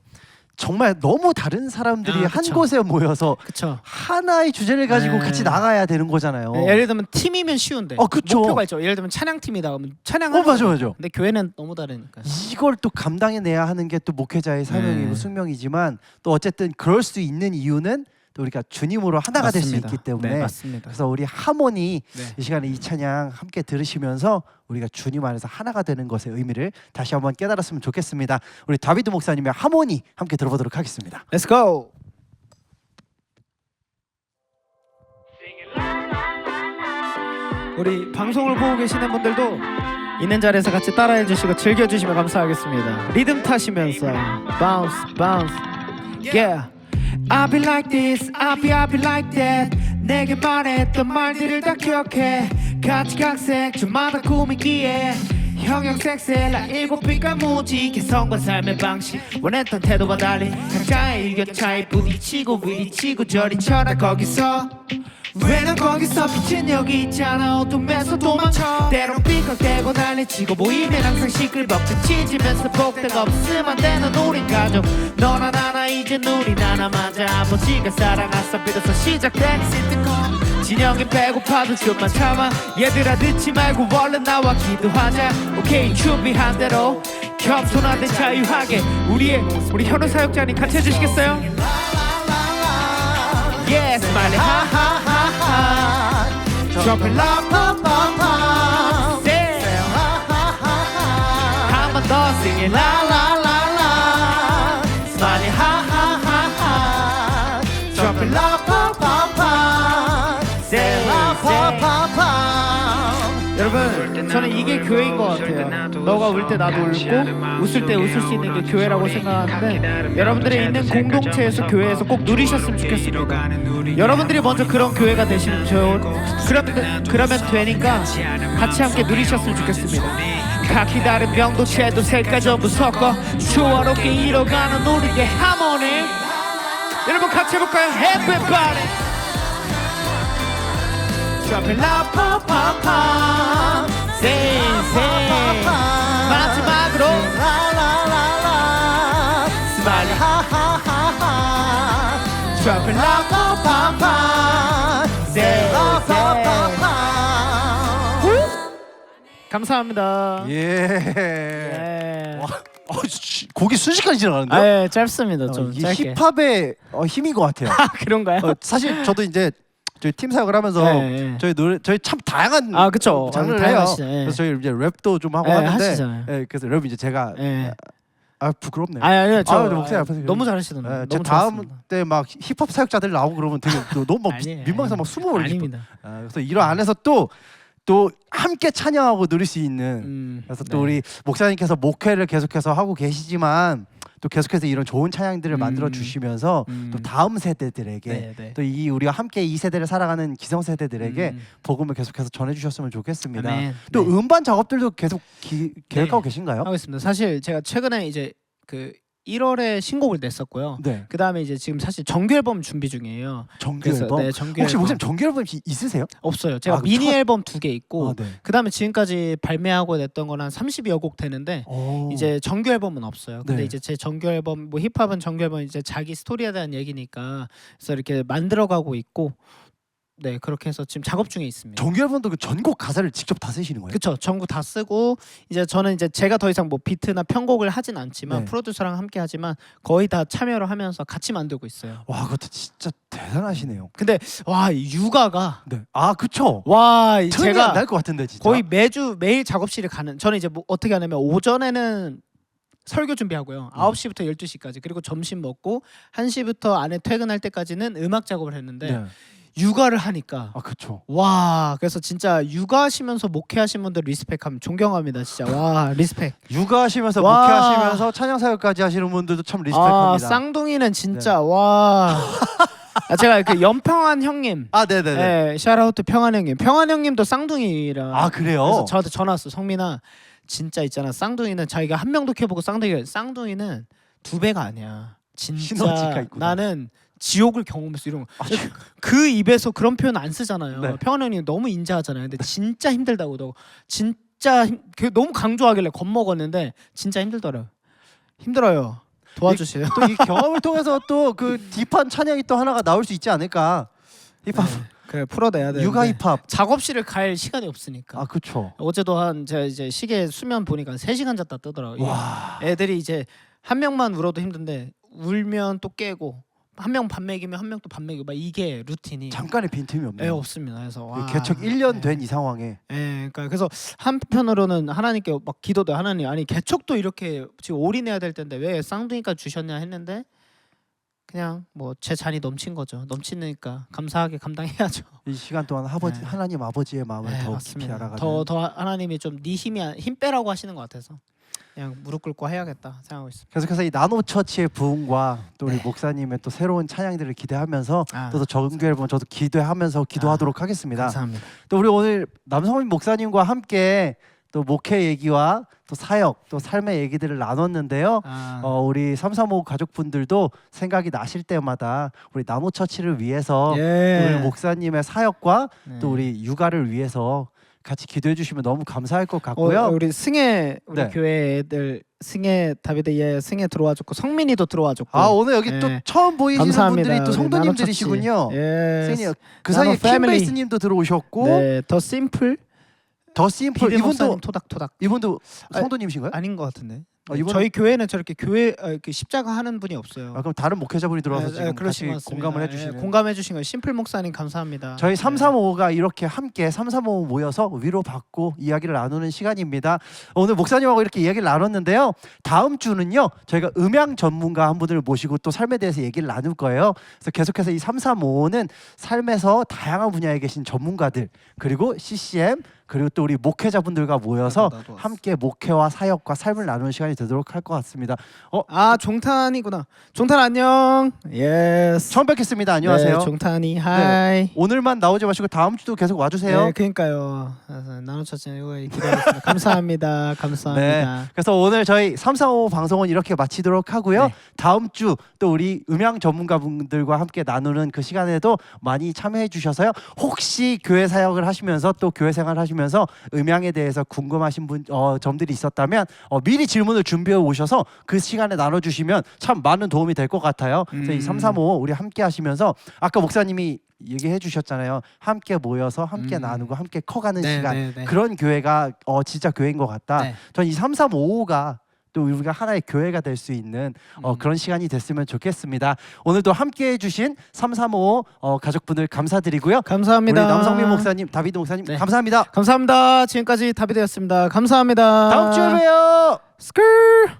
정말 너무 다른 사람들이 한 그쵸. 곳에 모여서 그렇죠. 하나의 주제를 가지고 네. 같이 나가야 되는 거잖아요. 예를 들면 팀이면 쉬운데 그쵸. 목표가 있죠. 예를 들면 찬양팀이다 그러면 찬양. 맞아. 근데 교회는 너무 다르니까. 이걸 또 감당해내야 하는 게 또 목회자의 사명이고 숙명이지만 또 어쨌든 그럴 수 있는 이유는 또 우리가 주님으로 하나가 될 수 맞습니다. 있기 때문에 네, 맞습니다. 그래서 우리 하모니 네. 이 시간에 이 찬양 함께 들으시면서 우리가 주님 안에서 하나가 되는 것의 의미를 다시 한번 깨달았으면 좋겠습니다. 우리 다비드 목사님의 하모니 함께 들어보도록 하겠습니다. Let's go. 우리 방송을 보고 계시는 분들도 있는 자리에서 같이 따라해 주시고 즐겨 주시면 감사하겠습니다. 리듬 타시면서 bounce bounce yeah. I'll be like this, I'll be like that. 내게 말했던 말들을 다 기억해. 같이 각색 주마다 꾸미기에 형형색색 나 일곱 빛깔 무지 개성과 삶의 방식 원했던 태도와 달리 각자의 의견 차이 부딪히고 위리치고 저리쳐라 거기서 왜 난 거기서 빛은 여기 있잖아 어둠에서 도망쳐 때론 삐걱대고 난리치고 보이면 항상 시끌벅적 찢으면서 복대가 없으면 안 되는 우린 가족 너나 나나 이제 우리 나나 맞아 아버지가 사랑하사 비로소 시작된 시트콤 진영이 배고파도 좀만 참아 얘들아 듣지 말고 얼른 나와 기도하자 오케이 준비한 대로 겸손한데 자유하게 우리 현우 사역자님 같이 해주시겠어요? Yes, smiley ha ha ha ha Jumping la pa pa pa Say ha ha ha ha 한번 더 singing la la la la Smiley ha ha ha ha Jumping la pa pa pa Say la pa pa pa 여러분 저는 이게 교회인 것 같아요. 너가 울 때 나도 울고 웃을 때 웃을 수 있는 게 교회라고 생각하는데 여러분들이 있는 공동체에서 교회에서 꼭 누리셨으면 좋겠습니다. 여러분들이 먼저 그런 교회가 되시면 그러면 되니까 같이 함께 누리셨으면 좋겠습니다. 각기 다른 명도체도 색깔 전부 섞어 조화롭게 이뤄가는 우리의 하모니 여러분 같이 해볼까요? Everybody Dropping la pa pa pa Say say 마지막으로 la la la la Smiley ha ha ha ha Dropping la pa pa pa Say say 감사합니다. 예. 예. 와, 곡이 순식간에 지나가는데요? 아, 예, 짧습니다. 좀 이게 짧게. 힙합의 힘인 것 같아요. 아, 그런가요? 사실 저도 이제 저희 팀 사역을 하면서 예, 예. 저희 참 다양한 아, 그쵸. 장르를 해요. 다양하시죠. 예. 그래서 저희 이제 랩도 좀 하고 예, 하는데, 하시잖아요. 그래서 랩 이제 제가 예. 부끄럽네요. 아니요, 저 근데 목소리 앞에서 너무 잘하시던데. 제 너무 다음 좋았습니다. 때 막 힙합 사역자들 나오고 그러면 되게 너무 막 아니에요, 민망해서 아니에요. 막 숨어버리고 싶어. 아닙니다. 그래서 이런 안에서 또 함께 찬양하고 누릴 수 있는 그래서 또 네. 우리 목사님께서 목회를 계속해서 하고 계시지만 또 계속해서 이런 좋은 찬양들을 만들어 주시면서 또 다음 세대들에게 네, 네. 또 이 우리가 함께 이 세대를 살아가는 기성 세대들에게 음. 복음을 계속해서 전해 주셨으면 좋겠습니다. 아멘. 또 네. 음반 작업들도 계속 계획하고 네. 계신가요? 하고 있습니다. 사실 제가 최근에 이제 그 1월에 신곡을 냈었고요. 네. 그다음에 이제 지금 사실 정규 앨범 준비 중이에요. 정규 그래서 앨범. 네, 정규 혹시 앨범. 목사님 정규 앨범 있으세요? 없어요. 제가 그럼 미니 첫- 앨범 2개 있고 네. 그다음에 지금까지 발매하고 냈던 건 한 30여 곡 되는데 오. 이제 정규 앨범은 없어요. 근데 네. 이제 제 정규 앨범 뭐 힙합은 정규 앨범 이제 자기 스토리에 대한 얘기니까 그래서 이렇게 만들어가고 있고 네 그렇게 해서 지금 작업 중에 있습니다. 정규 앨범도 그 전곡 가사를 직접 다 쓰시는 거예요? 그쵸 전부 다 쓰고 이제 저는 이제 제가 더 이상 뭐 비트나 편곡을 하진 않지만 네. 프로듀서랑 함께 하지만 거의 다 참여를 하면서 같이 만들고 있어요. 와, 그것도 진짜 대단하시네요. 근데 와 육아가 네. 아, 그쵸. 와 턴이 제가 안 날 것 같은데 진짜. 거의 매일 작업실에 가는 저는 이제 뭐 어떻게 하냐면 오전에는 설교 준비하고요. 9시부터 12시까지 그리고 점심 먹고 1시부터 아내 퇴근할 때까지는 음악 작업을 했는데 네. 육아를 하니까 아, 그쵸. 와 그래서 진짜 육아하시면서 목회하신 분들 리스펙함 존경합니다 진짜 와 리스펙 육아하시면서 와. 목회하시면서 찬양 사역까지 하시는 분들도 참 리스펙합니다. 아 쌍둥이는 진짜 네. 와 아, 제가 그 연평한 형님 아, 네, 네, 네. 예, 샤라우트 평한 형님 평한 형님도 쌍둥이라 아, 그래요? 그래서 저한테 전화 왔어 성민아 진짜 있잖아 쌍둥이는 자기가 한 명도 캐보고 쌍둥이는 2배가 아니야 시너지가 진짜 있구나. 나는 지옥을 경험했어 이런 거. 아, 그 입에서 그런 표현 안 쓰잖아요. 네. 평한 형님 너무 인자하잖아요. 근데 진짜 힘들다고 너 진짜 너무 강조하길래 겁먹었는데 진짜 힘들더라고요. 힘들어요. 도와주세요. 또 이 경험을 통해서 또 그 딥한 찬양이 또 하나가 나올 수 있지 않을까. 힙합, 그래 풀어내야 돼. 육아 힙합. 작업실을 갈 시간이 없으니까. 아, 그쵸. 어제도 제가 이제 시계 수면 보니까 3시간 잤다 뜨더라고요. 와. 애들이 이제 한 명만 울어도 힘든데 울면 또 깨고 한 명 밥 먹이면 한 명 또 밥 먹이고 막 이게 루틴이 잠깐의 빈틈이 없네요. 없습니다. 그래서 와, 개척 1년 네. 된 이 상황에 그러니까 그래서 한편으로는 하나님께 막 기도도 하나님 아니 개척도 이렇게 지금 올인해야 될 텐데 왜 쌍둥이까지 주셨냐 했는데 그냥 뭐 제 잔이 넘친 거죠. 넘치니까 감사하게 감당해야죠. 이 시간 동안 네. 하나님 아버지의 마음을 더 깊이 맞습니다. 알아가는 더 하나님이 좀 네 힘 빼라고 하시는 것 같아서 그냥 무릎 꿇고 해야겠다 생각하고 있습니다. 계속해서 이 나노 처치의 부흥과 또 우리 네. 목사님의 또 새로운 찬양들을 기대하면서 아, 또 정규 앨범 저도 기대하면서 기도하도록 하겠습니다. 감사합니다. 또 우리 오늘 남성민 목사님과 함께 또 목회 얘기와 또 사역 또 삶의 얘기들을 나눴는데요. 우리 335 가족분들도 생각이 나실 때마다 우리 나노 처치를 위해서 우리 목사님의 사역과 또 우리 육아를 위해서 같이 기도해 주시면 너무 감사할 것 같고요. 우리 승혜 우리 네. 교회 애들 승혜 다비드 승혜 들어와줬고 성민이도 들어와줬고 아, 오늘 여기 또 네. 처음 보이시는 감사합니다. 분들이 또 우리 성도님들이시군요. 나노처치. 선생님, 그 사이에 나노 패밀리. 킴베이스님도 들어오셨고 네, 더 심플 더 심플 비드 목사님 이분도 토닥토닥 성도님이신가요? 아닌 것 같은데. 이분은- 저희 교회는 저렇게 교회 그 십자가 하는 분이 없어요. 그럼 다른 목회자분이 들어와서 네, 지금 그러신 같이 것 같습니다. 공감을 해주시는. 공감해 주신 거 심플 목사님 감사합니다. 저희 네. 335가 이렇게 함께 335 모여서 위로받고 이야기를 나누는 시간입니다. 오늘 목사님하고 이렇게 이야기를 나눴는데요. 다음 주는요. 저희가 음향 전문가 한 분을 모시고 또 삶에 대해서 얘기를 나눌 거예요. 그래서 계속해서 이 335는 삶에서 다양한 분야에 계신 전문가들 그리고 CCM 그리고 또 우리 목회자분들과 모여서 나도 왔어. 함께 목회와 사역과 삶을 나누는 시간이 되도록 할 것 같습니다. 아 종탄이구나. 종탄 안녕. 예스. 처음 뵙겠습니다. 안녕하세요. 네, 종탄이 하이. 오늘만 나오지 마시고 다음 주도 계속 와주세요. 네, 그러니까요. 나노처치 이거 기대하겠습니다. 감사합니다. 감사합니다. 그래서 오늘 저희 345 방송은 이렇게 마치도록 하고요. 네. 다음 주 또 우리 음향 전문가분들과 함께 나누는 그 시간에도 많이 참여해 주셔서요. 혹시 교회 사역을 하시면서 또 교회 생활 하시면서 음향에 대해서 궁금하신 점들이 있었다면 미리 질문을 오늘 준비해 오셔서 그 시간에 나눠주시면 참 많은 도움이 될 것 같아요. 그래서 이 335 우리 함께 하시면서 아까 목사님이 얘기해 주셨잖아요. 함께 모여서 함께 나누고 함께 커가는 네, 시간. 네, 네. 그런 교회가 진짜 교회인 것 같다. 네. 전 이 3355가 또 우리가 하나의 교회가 될 수 있는 그런 시간이 됐으면 좋겠습니다. 오늘도 함께해 주신 335 가족분들 감사드리고요. 감사합니다. 우리 남성민 목사님, 다비드 목사님 네. 감사합니다. 감사합니다. 지금까지 다비드였습니다. 감사합니다. 다음 주에 봬요. 스쿨.